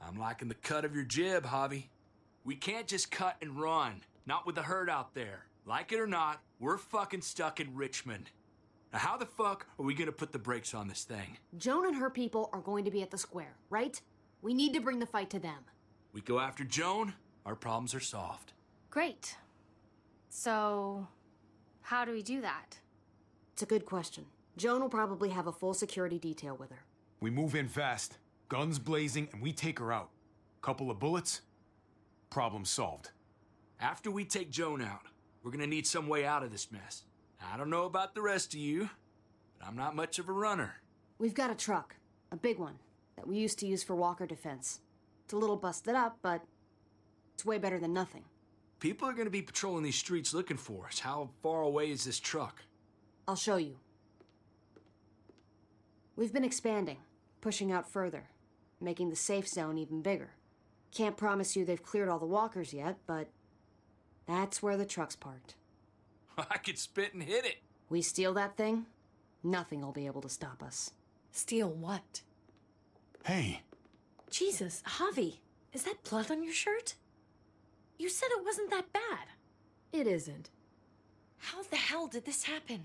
I'm liking the cut of your jib, Javi. We can't just cut and run. Not with the herd out there. Like it or not, we're fucking stuck in Richmond. Now how the fuck are we gonna put the brakes on this thing? Joan and her people are going to be at the square, right? We need to bring the fight to them. We go after Joan, our problems are solved. Great. So, how do we do that? It's a good question. Joan will probably have a full security detail with her. We move in fast, guns blazing, and we take her out. Couple of bullets, problem solved. After we take Joan out, we're gonna need some way out of this mess. I don't know about the rest of you, but I'm not much of a runner. We've got a truck, a big one, that we used to use for walker defense. It's a little busted up, but it's way better than nothing. People are gonna be patrolling these streets looking for us. How far away is this truck? I'll show you. We've been expanding, pushing out further, making the safe zone even bigger. Can't promise you they've cleared all the walkers yet, but that's where the truck's parked. I could spit and hit it. We steal that thing, nothing will be able to stop us. Steal what? Hey. Jesus, Javi, is that blood on your shirt? You said it wasn't that bad. It isn't. How the hell did this happen?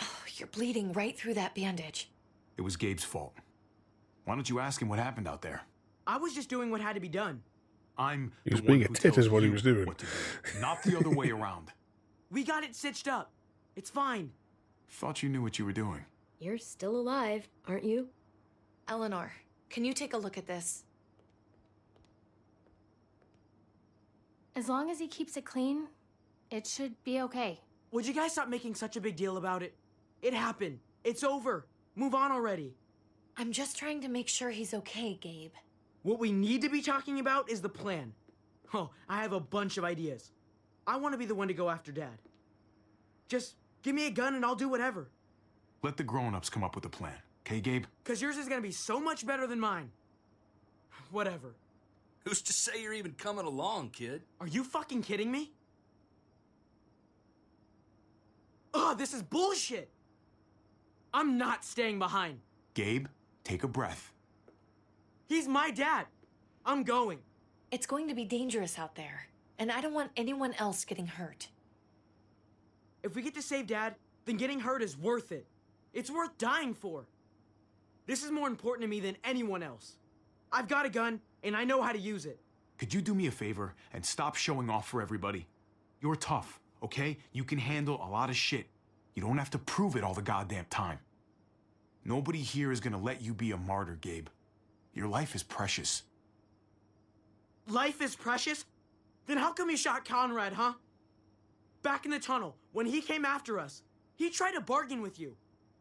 Oh, you're bleeding right through that bandage. It was Gabe's fault. Why don't you ask him what happened out there? I was just doing what had to be done. I'm He was the being one a who tit tells is what he you was doing. what to do, not the other way around. We got it stitched up. It's fine. Thought you knew what you were doing. You're still alive, aren't you? Eleanor, can you take a look at this? As long as he keeps it clean, it should be okay. Would you guys stop making such a big deal about it? It happened. It's over. Move on already. I'm just trying to make sure he's okay, Gabe. What we need to be talking about is the plan. Oh, I have a bunch of ideas. I want to be the one to go after Dad. Just give me a gun and I'll do whatever. Let the grown-ups come up with a plan. Okay, Gabe? Because yours is going to be so much better than mine. Whatever. Who's to say you're even coming along, kid? Are you fucking kidding me? Ugh, this is bullshit! I'm not staying behind. Gabe, take a breath. He's my dad. I'm going. It's going to be dangerous out there, and I don't want anyone else getting hurt. If we get to save Dad, then getting hurt is worth it. It's worth dying for. This is more important to me than anyone else. I've got a gun, and I know how to use it. Could you do me a favor and stop showing off for everybody? You're tough, okay? You can handle a lot of shit. You don't have to prove it all the goddamn time. Nobody here is gonna let you be a martyr, Gabe. Your life is precious. Life is precious? Then how come you shot Conrad, huh? Back in the tunnel, when he came after us, he tried to bargain with you.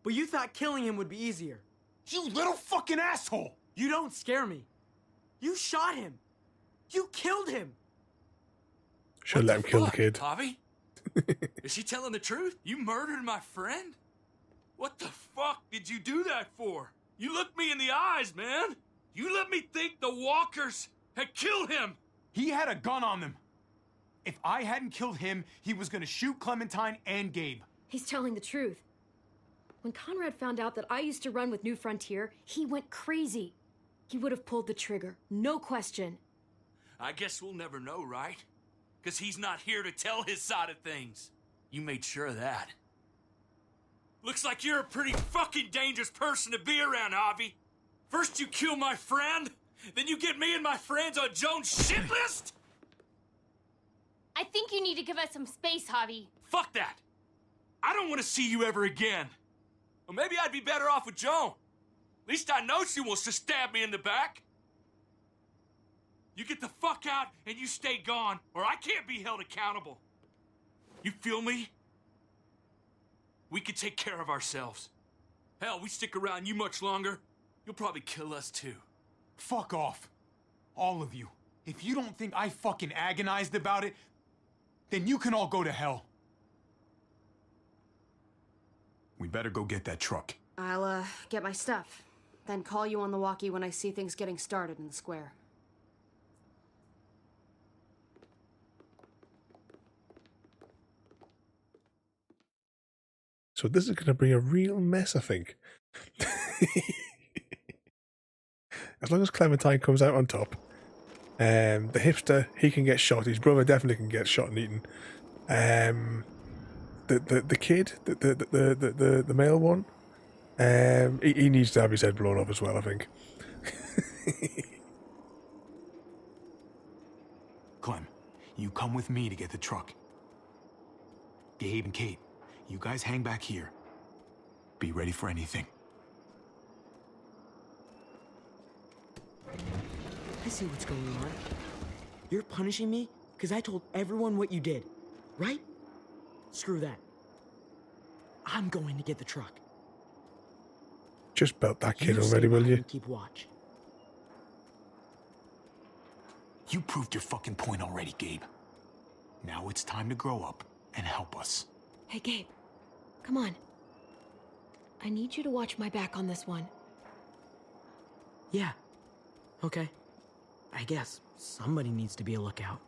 But you thought killing him would be easier. You little fucking asshole! You don't scare me. You shot him. You killed him. Should let him kill the kid. Javi? Is he telling the truth? You murdered my friend? What the fuck did you do that for? You looked me in the eyes, man. You let me think the walkers had killed him. He had a gun on them. If I hadn't killed him, he was gonna shoot Clementine and Gabe. He's telling the truth. When Conrad found out that I used to run with New Frontier, he went crazy. He would have pulled the trigger, no question. I guess we'll never know, right? Because he's not here to tell his side of things. You made sure of that. Looks like you're a pretty fucking dangerous person to be around, Javi. First you kill my friend, then you get me and my friends on Joan's shit list? I think you need to give us some space, Javi. Fuck that. I don't want to see you ever again. Or maybe I'd be better off with Joan. At least I know she wants to stab me in the back. You get the fuck out and you stay gone, or I can't be held accountable. You feel me? We can take care of ourselves. Hell, we stick around you much longer, you'll probably kill us too. Fuck off. All of you. If you don't think I fucking agonized about it, then you can all go to hell. We better go get that truck. I'll, get my stuff. Then call you on the walkie when I see things getting started in the square. So this is going to bring a real mess, I think. As long as Clementine comes out on top, the hipster, he can get shot. His brother definitely can get shot and eaten. The kid, the male one, he needs to have his head blown off as well, I think. Clem, you come with me to get the truck. Gabe and Kate, you guys hang back here. Be ready for anything. I see what's going on. You're punishing me because I told everyone what you did, right? Screw that. I'm going to get the truck. Just belt that kid You already, stay will behind you? and keep watch. You proved your fucking point already, Gabe. Now it's time to grow up and help us. Hey, Gabe. Come on. I need you to watch my back on this one. Yeah. Okay. I guess somebody needs to be a lookout.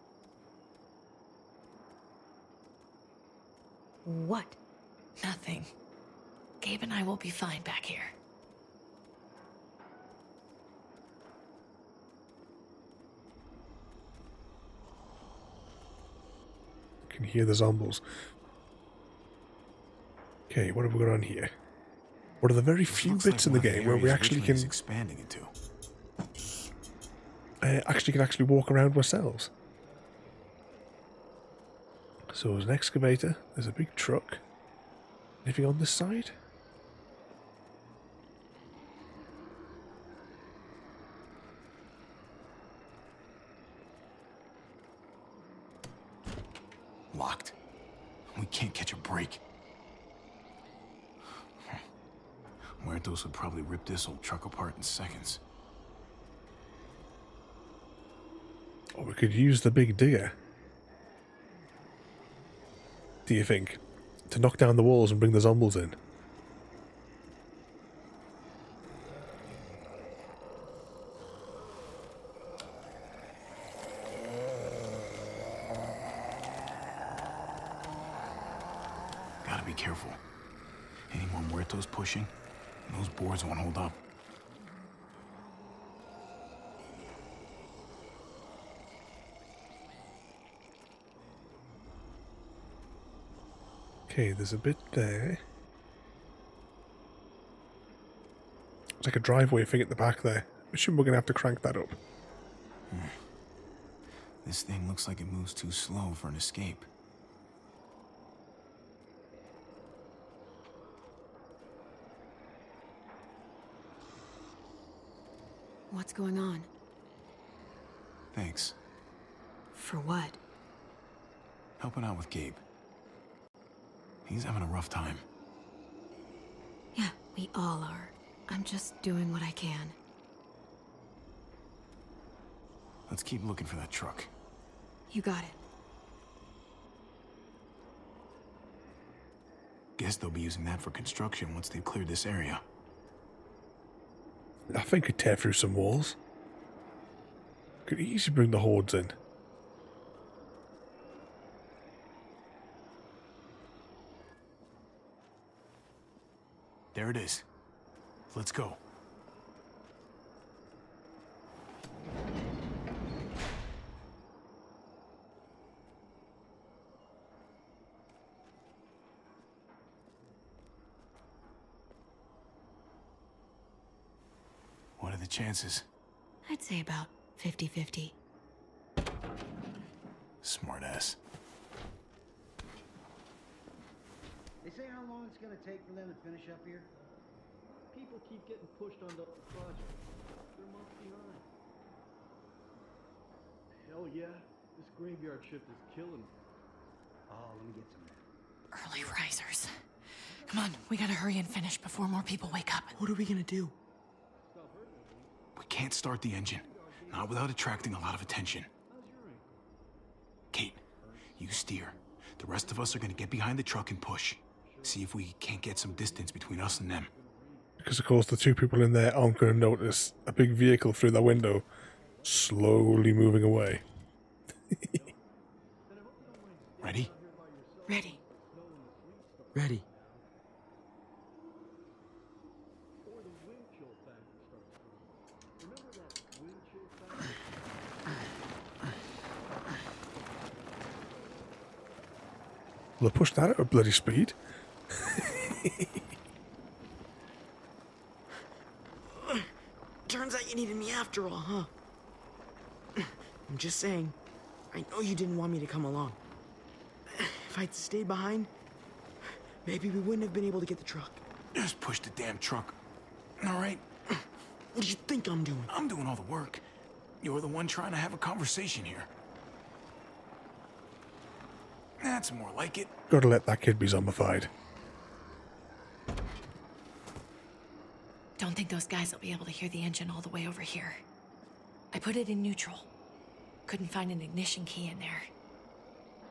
What? Nothing. Gabe and I will be fine back here. Can hear the zombies. Okay, what have we got on here? What are the very few bits in the game where we actually can expanding into? actually walk around ourselves? So there's an excavator. There's a big truck. Anything on this side? Locked. We can't catch a break. Muertos would probably rip this old truck apart in seconds. Or we could use the big digger. Do you think? To knock down the walls and bring the zombies in? Gotta be careful. Any more Muertos pushing, those boards won't hold up. Okay, there's a bit there. It's like a driveway thing at the back there. I assume we're going to have to crank that up. This thing looks like it moves too slow for an escape. What's going on? Thanks. For what? Helping out with Gabe. He's having a rough time. Yeah, we all are. I'm just doing what I can. Let's keep looking for that truck. You got it. Guess they'll be using that for construction once they've cleared this area. I think could tear through some walls. Could easily bring the hordes in. There it is. Let's go. What are the chances? I'd say about 50-50. Smartass. They say how long it's gonna take for them to finish up here? People keep getting pushed on the project. They're months behind. Hell yeah, this graveyard shift is killing me. Oh, let me get some there. Early risers. Come on, we gotta hurry and finish before more people wake up. What are we gonna do? We can't start the engine. Not without attracting a lot of attention. Kate, you steer. The rest of us are gonna get behind the truck and push. See if we can't get some distance between us and them. Because of course the two people in there aren't going to notice a big vehicle through that window slowly moving away. Ready? Ready. Ready. Well, they pushed that at a bloody speed. Turns out you needed me after all, huh? I'm just saying, I know you didn't want me to come along. If I'd stayed behind, maybe we wouldn't have been able to get the truck. Just push the damn truck. All right? What do you think I'm doing? I'm doing all the work. You're the one trying to have a conversation here. That's more like it. Gotta let that kid be zombified. Don't think those guys will be able to hear the engine all the way over here. I put it in neutral. Couldn't find an ignition key in there.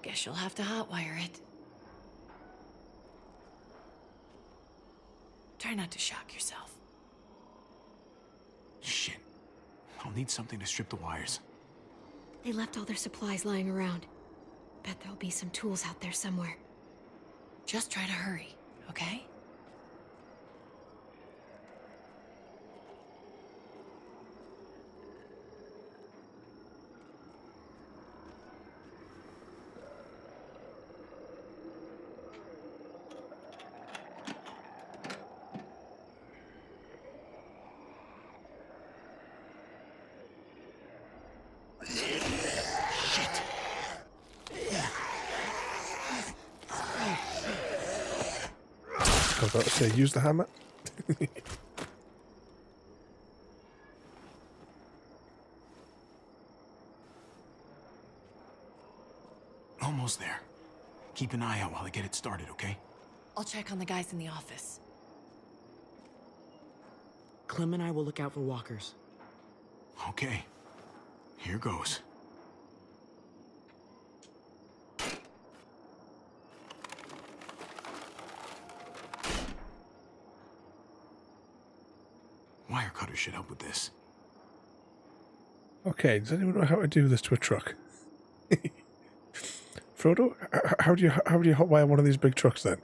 Guess you'll have to hotwire it. Try not to shock yourself. Shit. I'll need something to strip the wires. They left all their supplies lying around. Bet there'll be some tools out there somewhere. Just try to hurry, okay? I was about to say, use the hammer. Almost there. Keep an eye out while I get it started, okay? I'll check on the guys in the office. Clem and I will look out for walkers. Okay. Here goes. Wire cutter should help with this. Okay, does anyone know how to do this to a truck? Frodo, how do you hotwire one of these big trucks then?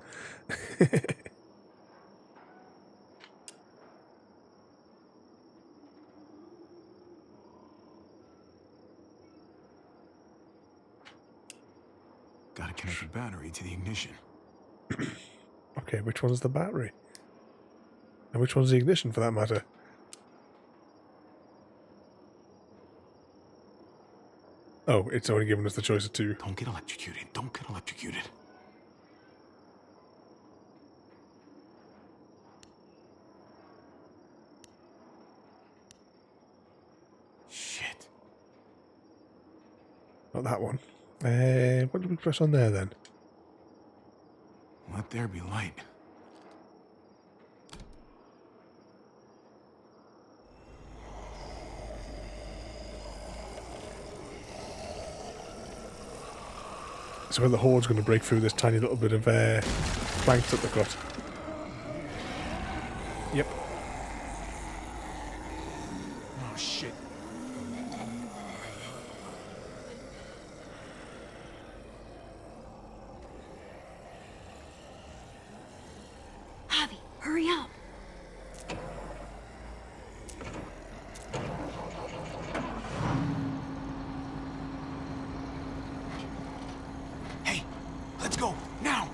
Gotta connect the battery to the ignition. Okay, which one's the battery? And which one's the ignition, for that matter? Oh, it's only given us the choice of two. Don't get electrocuted. Don't get electrocuted. Shit. Not that one. What did we press on there then? Let there be light. So when the horde's going to break through this tiny little bit of planks that they've got. Yep. Oh, shit. Javi, hurry up. Hey, let's go, now!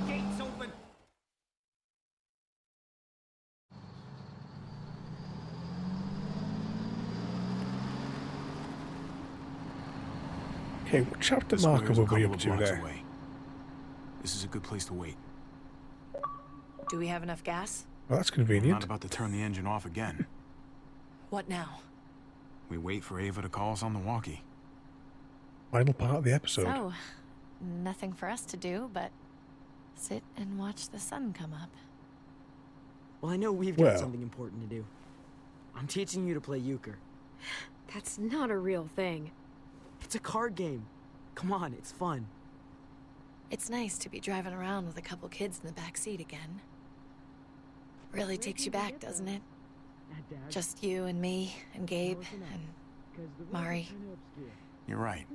Gates open. Okay, what chapter The marker square's a were we couple up of to blocks there? away. This is a good place to wait. Do we have enough gas? Well, that's I'm convenient. not about to turn the engine off again. What now? We wait for Ava to call us on the walkie. Final part of the episode. So, nothing for us to do but sit and watch the sun come up. Well, I know we've got something important to do. I'm teaching you to play euchre. That's not a real thing. It's a card game. Come on, it's fun. It's nice to be driving around with a couple kids in the back seat again. Really takes you back, doesn't it? Just you and me and Gabe and Mari. You're right.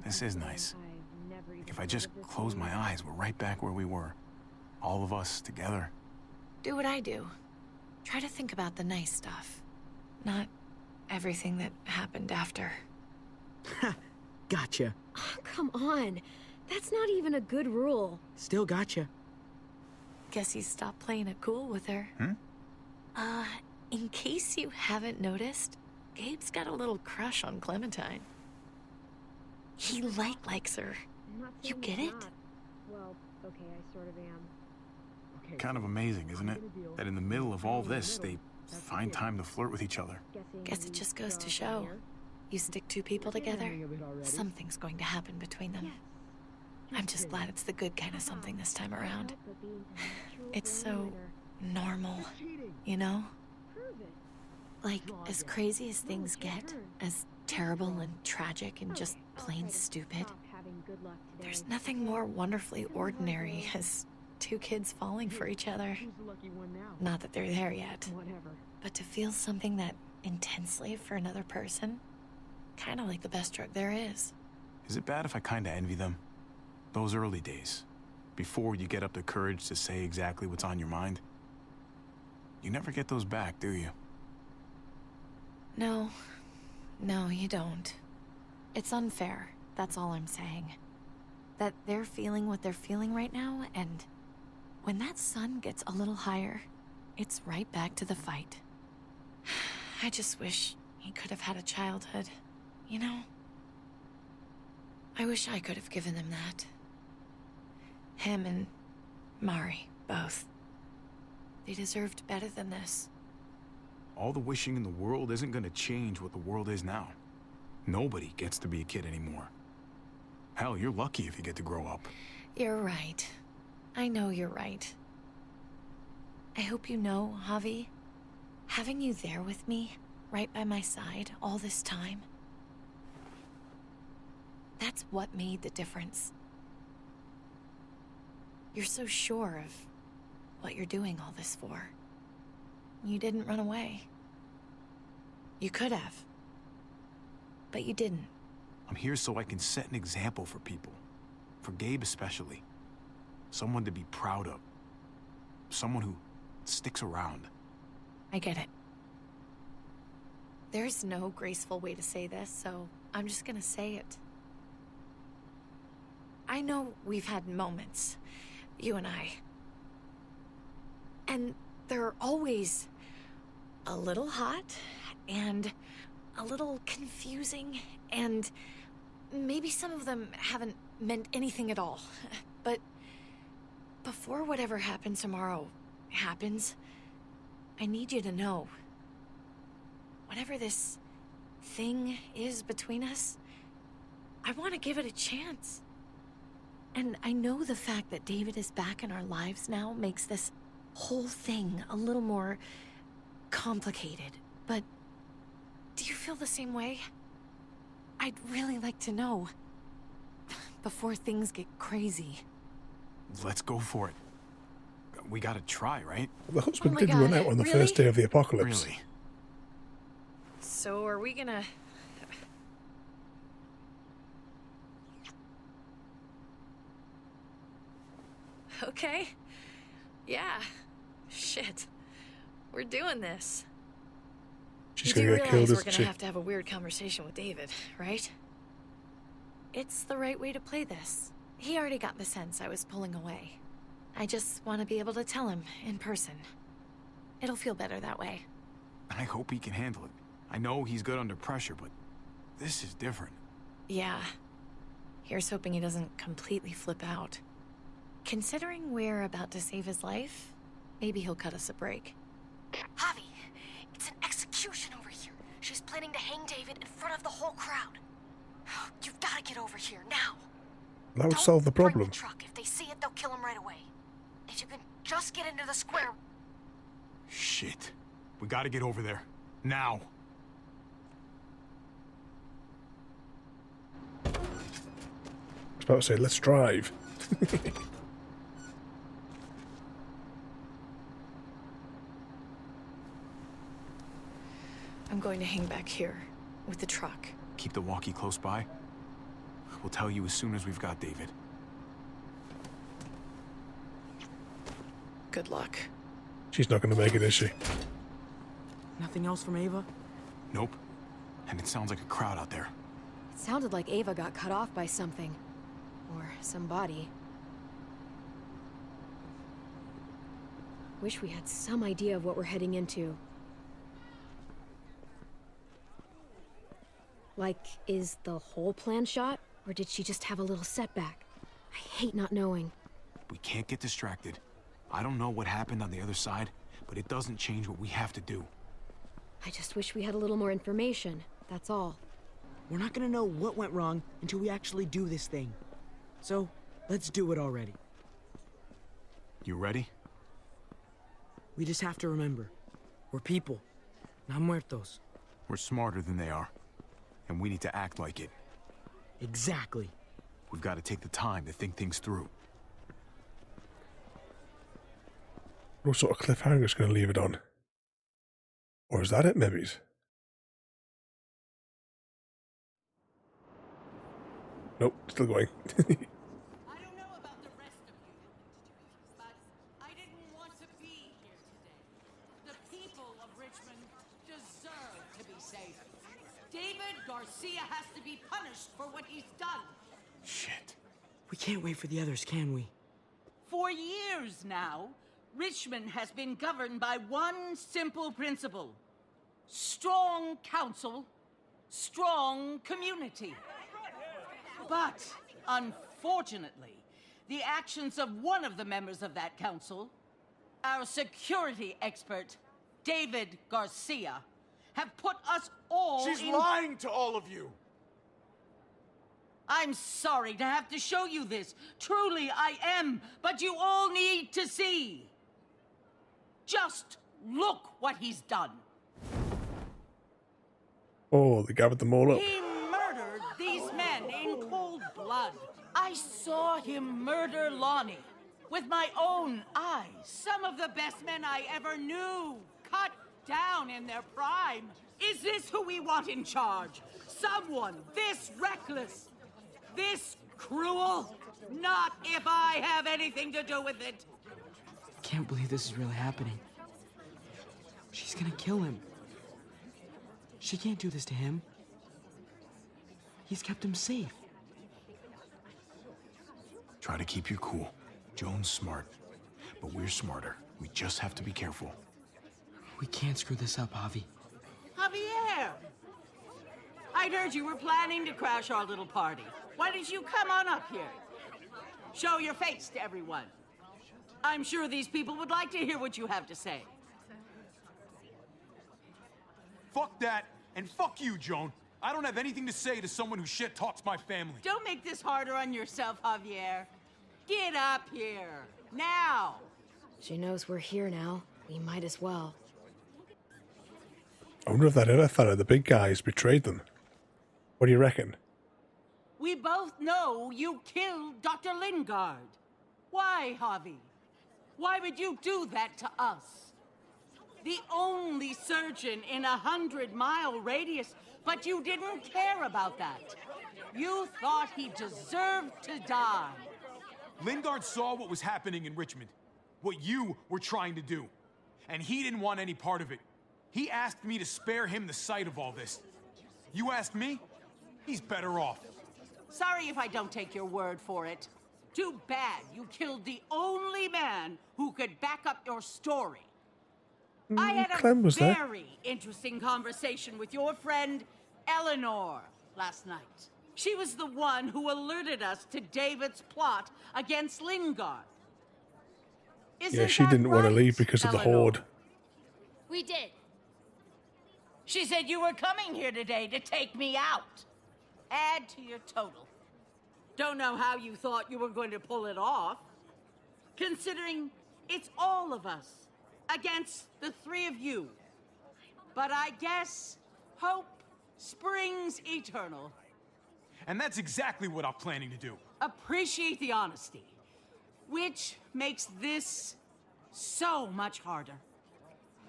This is nice. If I just close my eyes, we're right back where we were. All of us together. Do what I do. Try to think about the nice stuff, not everything that happened after. Gotcha. Oh, come on. That's not even a good rule. Still gotcha. Guess he stopped playing it cool with her. In case you haven't noticed, Gabe's got a little crush on Clementine. He likes her. You get it? Well, okay, I sort of am. Kind of amazing, isn't it? That in the middle of all this, they find time to flirt with each other. Guess it just goes to show. You stick two people together, something's going to happen between them. I'm just glad it's the good kind of something this time around. It's so normal, you know? Like, as crazy as things get, as terrible and tragic and just plain stupid, there's nothing more wonderfully ordinary as two kids falling for each other. Not that they're there yet, but to feel something that intensely for another person, kind of like the best drug there is. Is it bad if I kind of envy them? Those early days, before you get up the courage to say exactly what's on your mind. You never get those back, do you? No, you don't. It's unfair, that's all I'm saying. That they're feeling what they're feeling right now, and when that sun gets a little higher, it's right back to the fight. I just wish he could have had a childhood, you know? I wish I could have given them that. Him and Mari, both. They deserved better than this. All the wishing in the world isn't gonna change what the world is now. Nobody gets to be a kid anymore. Hell, you're lucky if you get to grow up. You're right. I know you're right. I hope you know, Javi, having you there with me, right by my side, all this time, that's what made the difference. You're so sure of what you're doing all this for. You didn't run away. You could have. But you didn't. I'm here so I can set an example for people. For Gabe especially. Someone to be proud of. Someone who sticks around. I get it. There's no graceful way to say this, so I'm just gonna say it. I know we've had moments, you and I. And they're always a little hot and a little confusing, and maybe some of them haven't meant anything at all. But before whatever happens tomorrow happens, I need you to know, whatever this thing is between us, I want to give it a chance. And I know the fact that David is back in our lives now makes this whole thing a little more complicated, but do you feel the same way? I'd really like to know, before things get crazy. Let's go for it. We gotta try, right? The husband Oh my did God, run out on the first day of the apocalypse. Really? So are we gonna... Okay. Yeah. Shit. We're doing this. She's You gonna do get realize killed, we're isn't gonna she? have to have a weird conversation with David, right? It's the right way to play this. He already got the sense I was pulling away. I just want to be able to tell him in person. It'll feel better that way. I hope he can handle it. I know he's good under pressure, but this is different. Yeah. Here's hoping he doesn't completely flip out. Considering we're about to save his life, maybe he'll cut us a break. Javi, it's an execution over here. She's planning to hang David in front of the whole crowd. You've got to get over here now. That would Don't solve the bring problem. the truck. If they see it, they'll kill him right away. If you can just get into the square. Shit. We gotta get over there. Now. I was about to say, let's drive. I'm going to hang back here with the truck. Keep the walkie close by. We'll tell you as soon as we've got David. Good luck. She's not going to make it, is she? Nothing else from Ava? Nope. And it sounds like a crowd out there. It sounded like Ava got cut off by something. Or somebody. Wish we had some idea of what we're heading into. Like, is the whole plan shot? Or did she just have a little setback? I hate not knowing. We can't get distracted. I don't know what happened on the other side, but it doesn't change what we have to do. I just wish we had a little more information, that's all. We're not gonna know what went wrong until we actually do this thing. So, let's do it already. You ready? We just have to remember, we're people, not muertos. We're smarter than they are, and we need to act like it. Exactly. We've got to take the time to think things through. What sort of cliffhanger is going to leave it on? Or is that it, maybe? Nope, still going. David Garcia has to be punished for what he's done. Shit. We can't wait for the others, can we? For years now, Richmond has been governed by one simple principle. Strong council, strong community. But, unfortunately, the actions of one of the members of that council, our security expert, David Garcia, have put us all She's lying to all of you! I'm sorry to have to show you this. Truly, I am. But you all need to see. Just look what he's done. Oh, they gathered them all up. He murdered these men in cold blood. I saw him murder Lonnie with my own eyes. Some of the best men I ever knew, cut down in their prime. Is this who we want in charge? Someone this reckless, this cruel? Not if I have anything to do with it. Can't believe this is really happening. She's gonna kill him. She can't do this to him. He's kept him safe. Try to keep your cool. Joan's smart, but we're smarter. We just have to be careful. We can't screw this up, Javi. Javier! I'd heard you were planning to crash our little party. Why did you come on up here? Show your face to everyone. I'm sure these people would like to hear what you have to say. Fuck that, and fuck you, Joan. I don't have anything to say to someone who shit-talks my family. Don't make this harder on yourself, Javier. Get up here, now. She knows we're here now. We might as well. I wonder if that other fella, the big guy, has betrayed them. What do you reckon? We both know you killed Dr. Lingard. Why, Javi? Why would you do that to us? The only surgeon in a 100-mile radius, but you didn't care about that. You thought he deserved to die. Lingard saw what was happening in Richmond, what you were trying to do, and he didn't want any part of it. He asked me to spare him the sight of all this. You ask me? He's better off. Sorry if I don't take your word for it. Too bad you killed the only man who could back up your story. I had a very interesting conversation with your friend Eleanor last night. She was the one who alerted us to David's plot against Lingard. Yeah, she didn't want to leave because of the horde. We did. She said you were coming here today to take me out. Add to your total. Don't know how you thought you were going to pull it off, considering it's all of us against the three of you. But I guess hope springs eternal. And that's exactly what I'm planning to do. Appreciate the honesty, which makes this so much harder.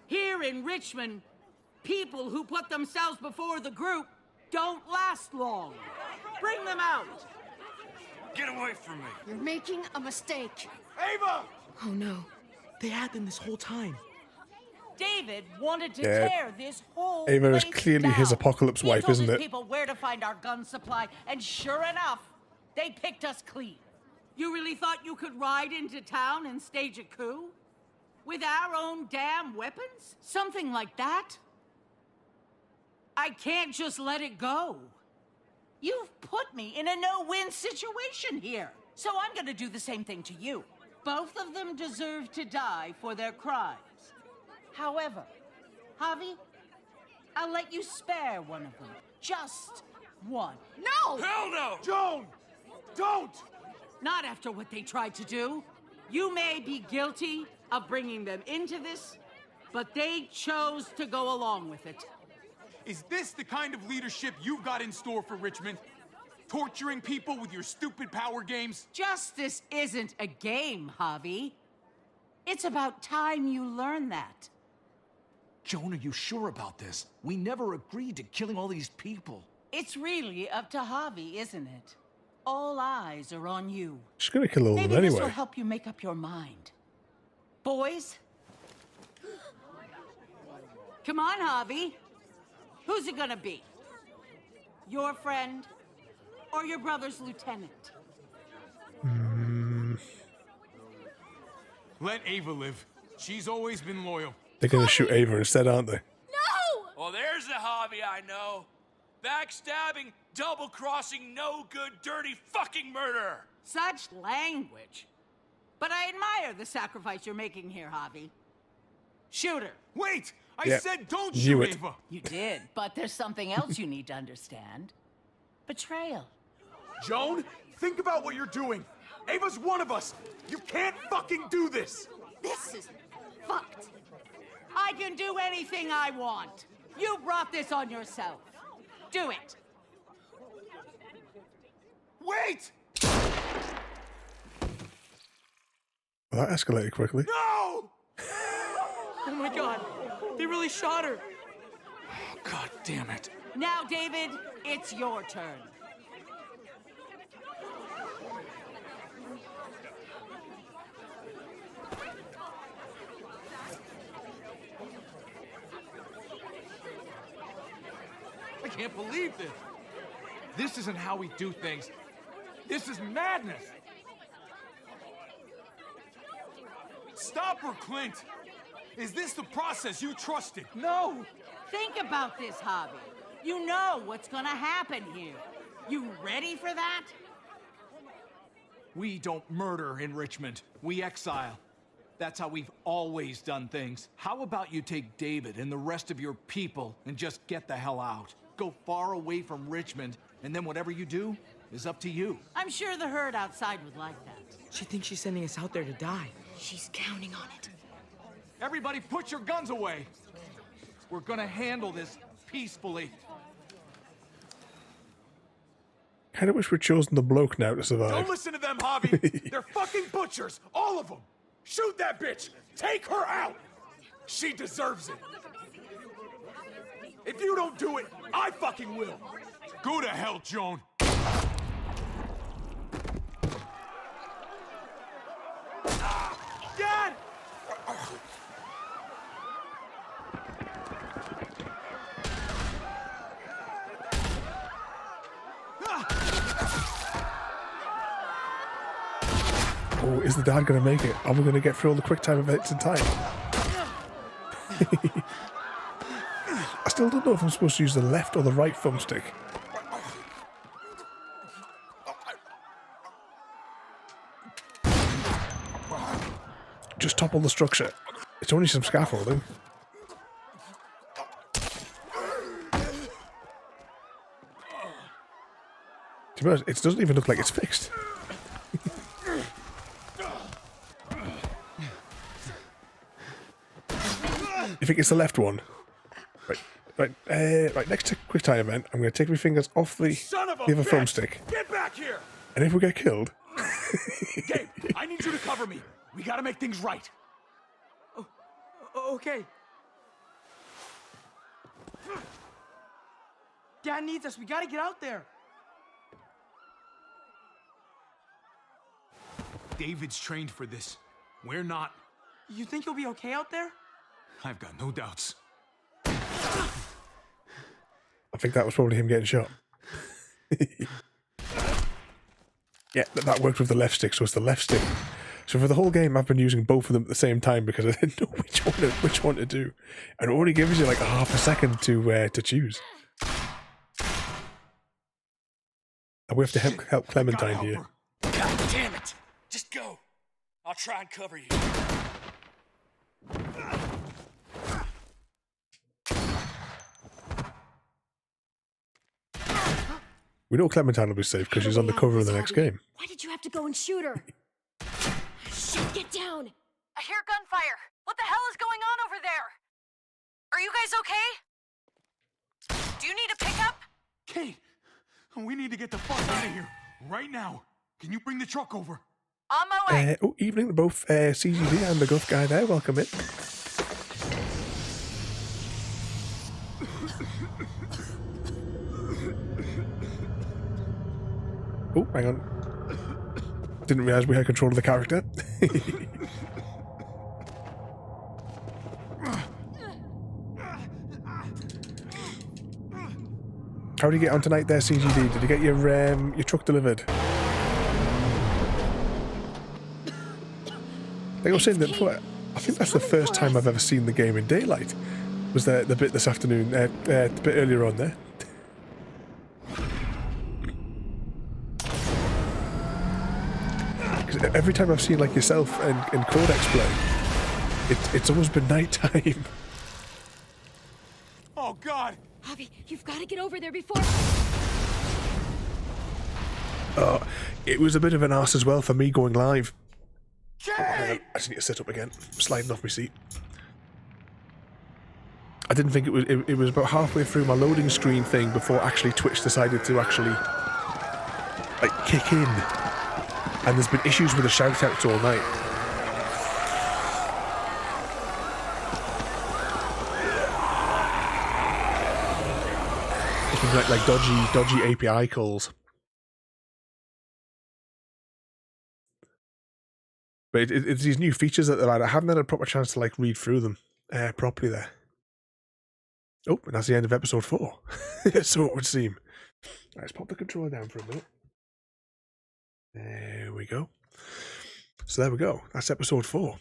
Here in Richmond, people who put themselves before the group don't last long. Bring them out. Get away from me. You're making a mistake. Ava! Oh no. They had them this whole time. David wanted to Yeah. tear this whole Ava is place clearly his down. apocalypse He wife, told isn't his it? people where to find our gun supply, and sure enough, they picked us clean. You really thought you could ride into town and stage a coup? With our own damn weapons? Something like that? I can't just let it go. You've put me in a no-win situation here, so I'm gonna do the same thing to you. Both of them deserve to die for their crimes. However, Javi, I'll let you spare one of them. Just one. No! Hell no! Joan! Don't! Not after what they tried to do. You may be guilty of bringing them into this, but they chose to go along with it. Is this the kind of leadership you've got in store for Richmond? Torturing people with your stupid power games? Justice isn't a game, Javi. It's about time you learn that. Joan, are you sure about this? We never agreed to killing all these people. It's really up to Javi, isn't it? All eyes are on you. She's gonna kill all of them Maybe this will anyway. help you make up your mind. Boys? Come on, Javi. Who's it gonna be? Your friend or your brother's lieutenant? Let Ava live. She's always been loyal. They're gonna shoot Ava instead, aren't they? No! Well, there's the hobby I know. Backstabbing, double-crossing, no-good, dirty fucking murderer. Such language. But I admire the sacrifice you're making here, Javi. Shoot her. Wait! I Yeah, said don't knew shoot it. Ava! You did, but there's something else you need to understand. Betrayal. Joan, think about what you're doing. Ava's one of us. You can't fucking do this. This is fucked. I can do anything I want. You brought this on yourself. Do it. Wait! Well, that escalated quickly. No! Oh my god, they really shot her. God damn it. Now, David, it's your turn. I can't believe this. This isn't how we do things. This is madness. Stop her, Clint! Is this the process you trusted? No! Think about this, Javi. You know what's gonna happen here. You ready for that? We don't murder in Richmond. We exile. That's how we've always done things. How about you take David and the rest of your people and just get the hell out? Go far away from Richmond, and then whatever you do is up to you. I'm sure the herd outside would like that. She thinks she's sending us out there to die. She's counting on it. Everybody put your guns away. We're gonna handle this peacefully. Kind of wish we'd chosen the bloke now to survive. Don't listen to them, Javi! They're fucking butchers! All of them! Shoot that bitch! Take her out! She deserves it! If you don't do it, I fucking will! Go to hell, Joan! Dad! Oh, is the dad going to make it? Are we going to get through all the quick time events in time? I still don't know if I'm supposed to use the left or the right thumbstick. Just topple the structure. It's only some scaffolding. To be honest, it doesn't even look like it's fixed. You think it's the left one? Right, next to quick time event, I'm going to take my fingers off the other thumbstick. Get back here! And if we get killed... Gabe, I need you to cover me. We gotta make things right. Okay. Dad needs us. We gotta get out there. David's trained for this. We're not. You think you'll be okay out there? I've got no doubts. I think that was probably him getting shot. Yeah, that worked with the left stick, so it's the left stick. So for the whole game, I've been using both of them at the same time because I didn't know which one to do. And it only gives you like a half a second to choose. And we have to help Clementine here. God damn it! Just go. I'll try and cover you. We know Clementine will be safe because she's on the cover of the next game. Why did you have to go and shoot her? Shit, get down! I hear gunfire. What the hell is going on over there? Are you guys okay? Do you need a pickup? Kate, we need to get the fuck out of here right now. Can you bring the truck over? On my way. Oh, evening to both CGD and the Guff guy there. Welcome in. Oh, hang on. Didn't realise we had control of the character. How did you get on tonight there, CGD? Did you get your truck delivered? Like I was saying before, I think that's the first time I've ever seen the game in daylight. Was the bit this afternoon, the bit earlier on there. Because every time I've seen like yourself and Codex play, it's always been night time. Oh God! Javi, you've got to get over there before. Oh, it was a bit of an arse as well for me going live. Kate! I just need to sit up again. I'm sliding off my seat. I didn't think it was about halfway through my loading screen thing before actually Twitch decided to actually like kick in. And there's been issues with the shout outs all night. Like dodgy API calls. But it's these new features that they've had. I haven't had a proper chance to like read through them properly there. Oh, and that's the end of episode 4. So it would seem. Right, let's pop the controller down for a minute. There we go. So there we go. That's episode 4.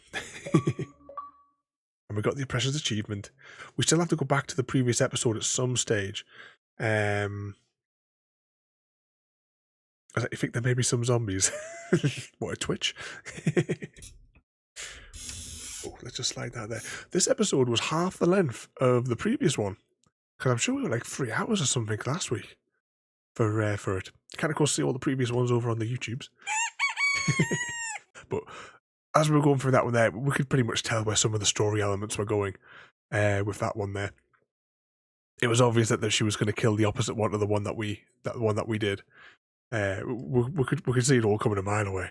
And we got the Oppressor's Achievement. We still have to go back to the previous episode at some stage. I think there may be some zombies. What a twitch. Oh, let's just slide that there. This episode was half the length of the previous one. Because I'm sure we were like 3 hours or something last week for it. You can of course see all the previous ones over on the YouTubes. But as we were going through that one there, we could pretty much tell where some of the story elements were going with that one there. It was obvious that she was going to kill the opposite one to the one that we did. We could see it all coming a mile away.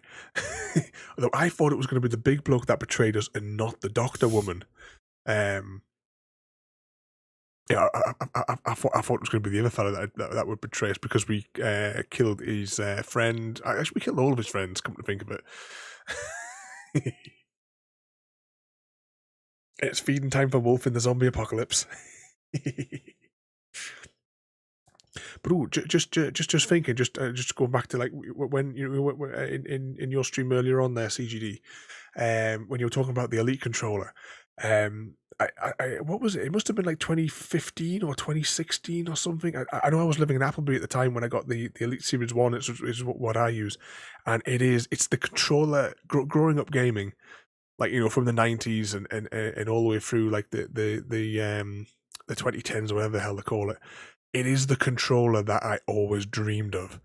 Although I thought it was going to be the big bloke that betrayed us and not the doctor woman. Yeah, I thought it was going to be the other fella that would betray us because we killed his friend. Actually, we killed all of his friends. Come to think of it, it's feeding time for Wolf in the zombie apocalypse. But oh, just thinking, just going back to like when you in your stream earlier on there, CGD, when you were talking about the Elite controller, what was it? It must have been like 2015 or 2016 or something. I know I was living in Appleby at the time when I got the Elite Series 1. It's what I use, and it's the controller. Growing up gaming, like from the 90s and all the way through like the 2010s or whatever the hell they call it. It is the controller that I always dreamed of.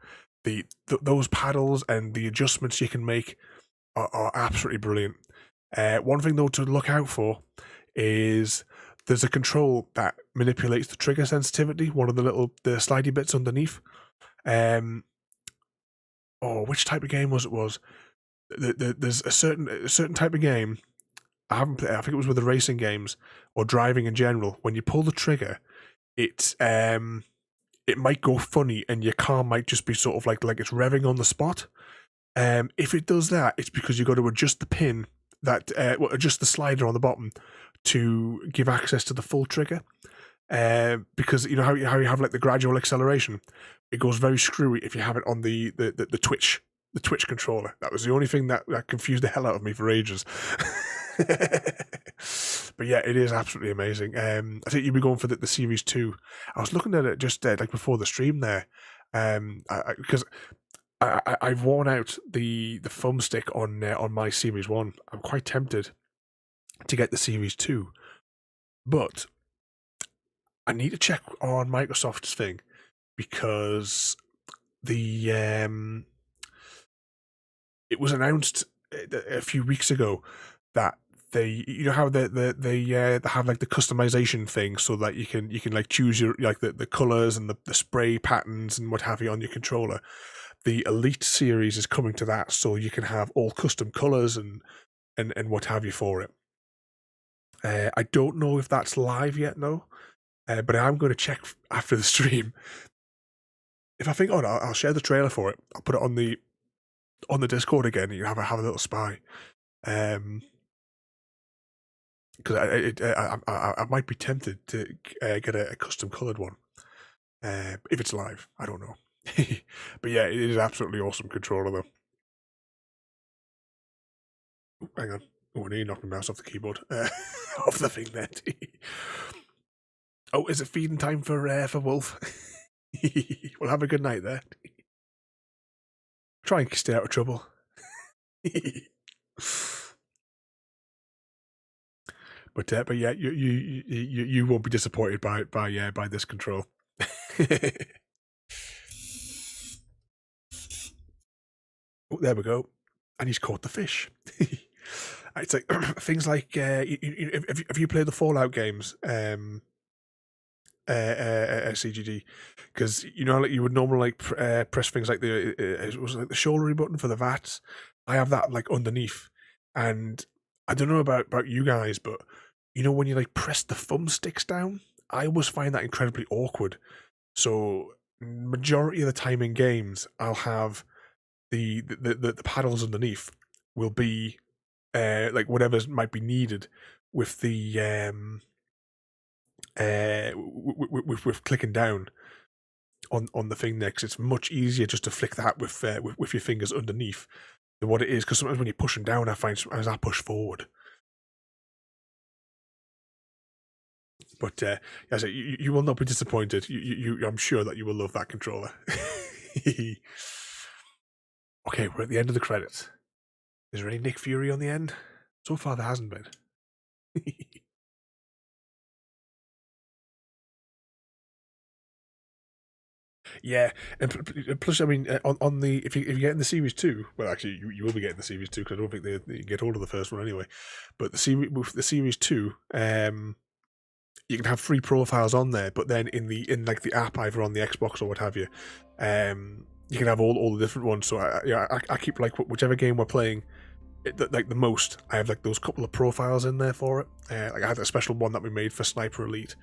Those paddles and the adjustments you can make are absolutely brilliant. One thing though to look out for is there's a control that manipulates the trigger sensitivity. One of the slidey bits underneath. Which type of game was it? There's a certain type of game. I haven't played. I think it was with the racing games or driving in general. When you pull the trigger, it might go funny and your car might just be sort of like it's revving on the spot. If it does that, it's because you've got to adjust the pin adjust the slider on the bottom to give access to the full trigger. Because you know how you have like the gradual acceleration, it goes very screwy if you have it on the Twitch controller. That was the only thing that confused the hell out of me for ages. But yeah, it is absolutely amazing. I think you'll be going for the Series 2. I was looking at it just like before the stream there, because I've worn out the thumbstick on my Series 1. I'm quite tempted to get the Series 2, but I need to check on Microsoft's thing, because it was announced a few weeks ago that they, you know how they have like the customization thing, so that you can like choose your like the colors and the spray patterns and what have you on your controller. The Elite series is coming to that, so you can have all custom colors and what have you for it. I don't know if that's live yet, no. But I'm going to check after the stream. If I think, oh no, I'll share the trailer for it. I'll put it on the Discord again. You can have a little spy. Because I might be tempted to get a custom coloured one. If it's live, I don't know. But yeah, it is absolutely awesome controller though. Ooh, hang on. Oh, I nearly knocked my mouse off the keyboard. Off the thing there. Oh, is it feeding time for Wolf? Well, have a good night there. Try and stay out of trouble. But yeah, you won't be disappointed by this control. Oh, there we go. And he's caught the fish. It's like things like have you played the Fallout games? CGD, because you know like you would normally like press things like it was like the shoulder button for the VATs. I have that like underneath, and I don't know about you guys, but you know when you like press the thumbsticks down, I always find that incredibly awkward. So majority of the time in games, I'll have the paddles underneath will be like whatever might be needed with the with clicking down on the thing there, because it's much easier just to flick that with your fingers underneath than what it is. Because sometimes when you're pushing down, I find sometimes I push forward. But as you will not be disappointed. I'm sure that you will love that controller. Okay, we're at the end of the credits. Is there any Nick Fury on the end? So far, there hasn't been. Yeah, and plus, I mean, on the if you get in the Series 2, well, actually, you will be getting the Series 2 because I don't think they get hold of the first one anyway. But with the Series 2, you can have 3 profiles on there, but then in like the app, either on the Xbox or what have you, you can have all the different ones. So I keep like whichever game we're playing, like the most, I have like those couple of profiles in there for it. Like I had a special one that we made for Sniper Elite.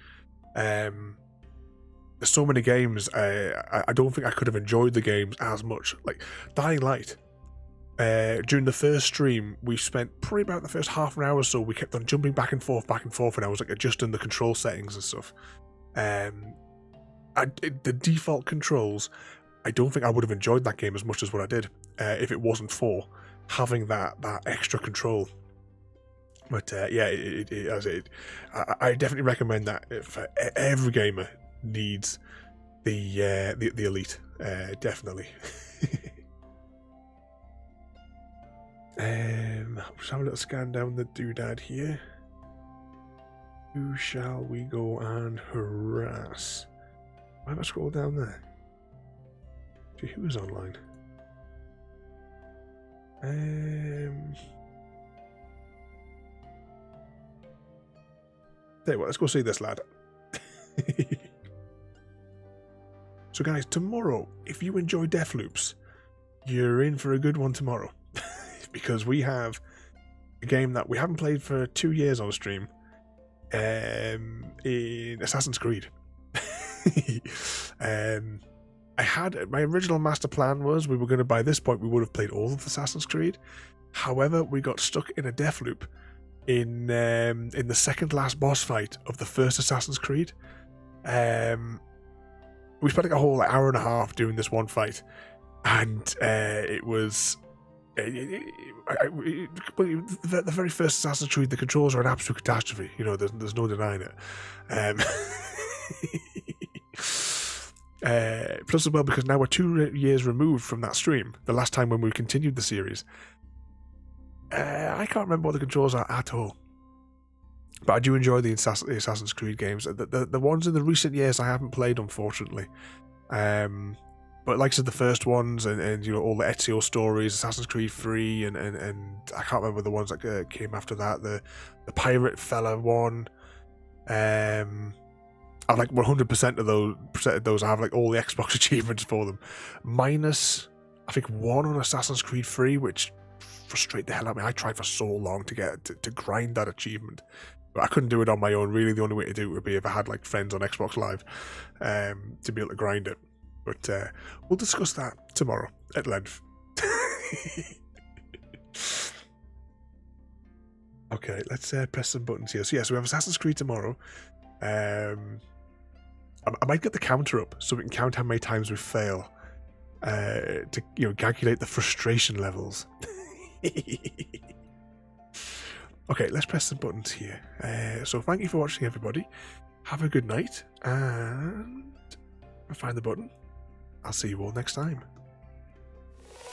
There's so many games. I don't think I could have enjoyed the games as much. Like Dying Light. During the first stream, we spent probably about the first half an hour or so. We kept on jumping back and forth, and I was like adjusting the control settings and stuff. The default controls, I don't think I would have enjoyed that game as much as what I did if it wasn't for having that extra control. But yeah, I definitely recommend that for every gamer needs the Elite, definitely. Just have a little scan down the doodad here. Who shall we go and harass? Why have I scrolled down there? Gee, who is online? Tell you what, let's go see this lad. So guys, tomorrow, if you enjoy Deathloops, you're in for a good one tomorrow. Because we have a game that we haven't played for 2 years on stream, in Assassin's Creed. My original master plan was we were going to, by this point, we would have played all of Assassin's Creed. However, we got stuck in a death loop in the second last boss fight of the first Assassin's Creed. We spent like a whole hour and a half doing this one fight, and it was the very first Assassin's Creed. The controls are an absolute catastrophe. You know, there's no denying it. Plus as well, because now we're 2 years removed from that stream, the last time when we continued the series. I can't remember what the controls are at all. But I do enjoy the Assassin's Creed games. The ones in the recent years I haven't played, unfortunately. But like I said, the first ones and you know, all the Ezio stories, Assassin's Creed 3 and I can't remember the ones that came after that. The pirate fella one. I've like 100% of those. I have like all the Xbox achievements for them, minus I think one on Assassin's Creed 3, which frustrated the hell out of me. I tried for so long to get to grind that achievement, but I couldn't do it on my own. Really, the only way to do it would be if I had like friends on Xbox Live to be able to grind it. But we'll discuss that tomorrow at length. Okay, let's press some buttons here. So yeah, so we have Assassin's Creed tomorrow. I might get the counter up so we can count how many times we fail to, you know, calculate the frustration levels. Okay, let's press some buttons here. So thank you for watching, everybody. Have a good night, and find the button. I'll see you all next time.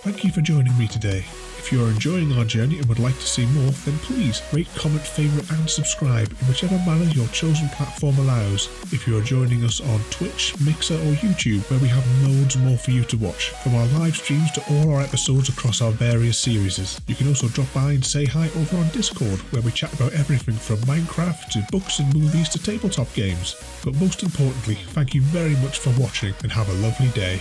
Thank you for joining me today. If you are enjoying our journey and would like to see more, then please rate, comment, favourite and subscribe in whichever manner your chosen platform allows. If you are joining us on Twitch, Mixer or YouTube, where we have loads more for you to watch, from our live streams to all our episodes across our various series. You can also drop by and say hi over on Discord, where we chat about everything from Minecraft to books and movies to tabletop games. But most importantly, thank you very much for watching and have a lovely day.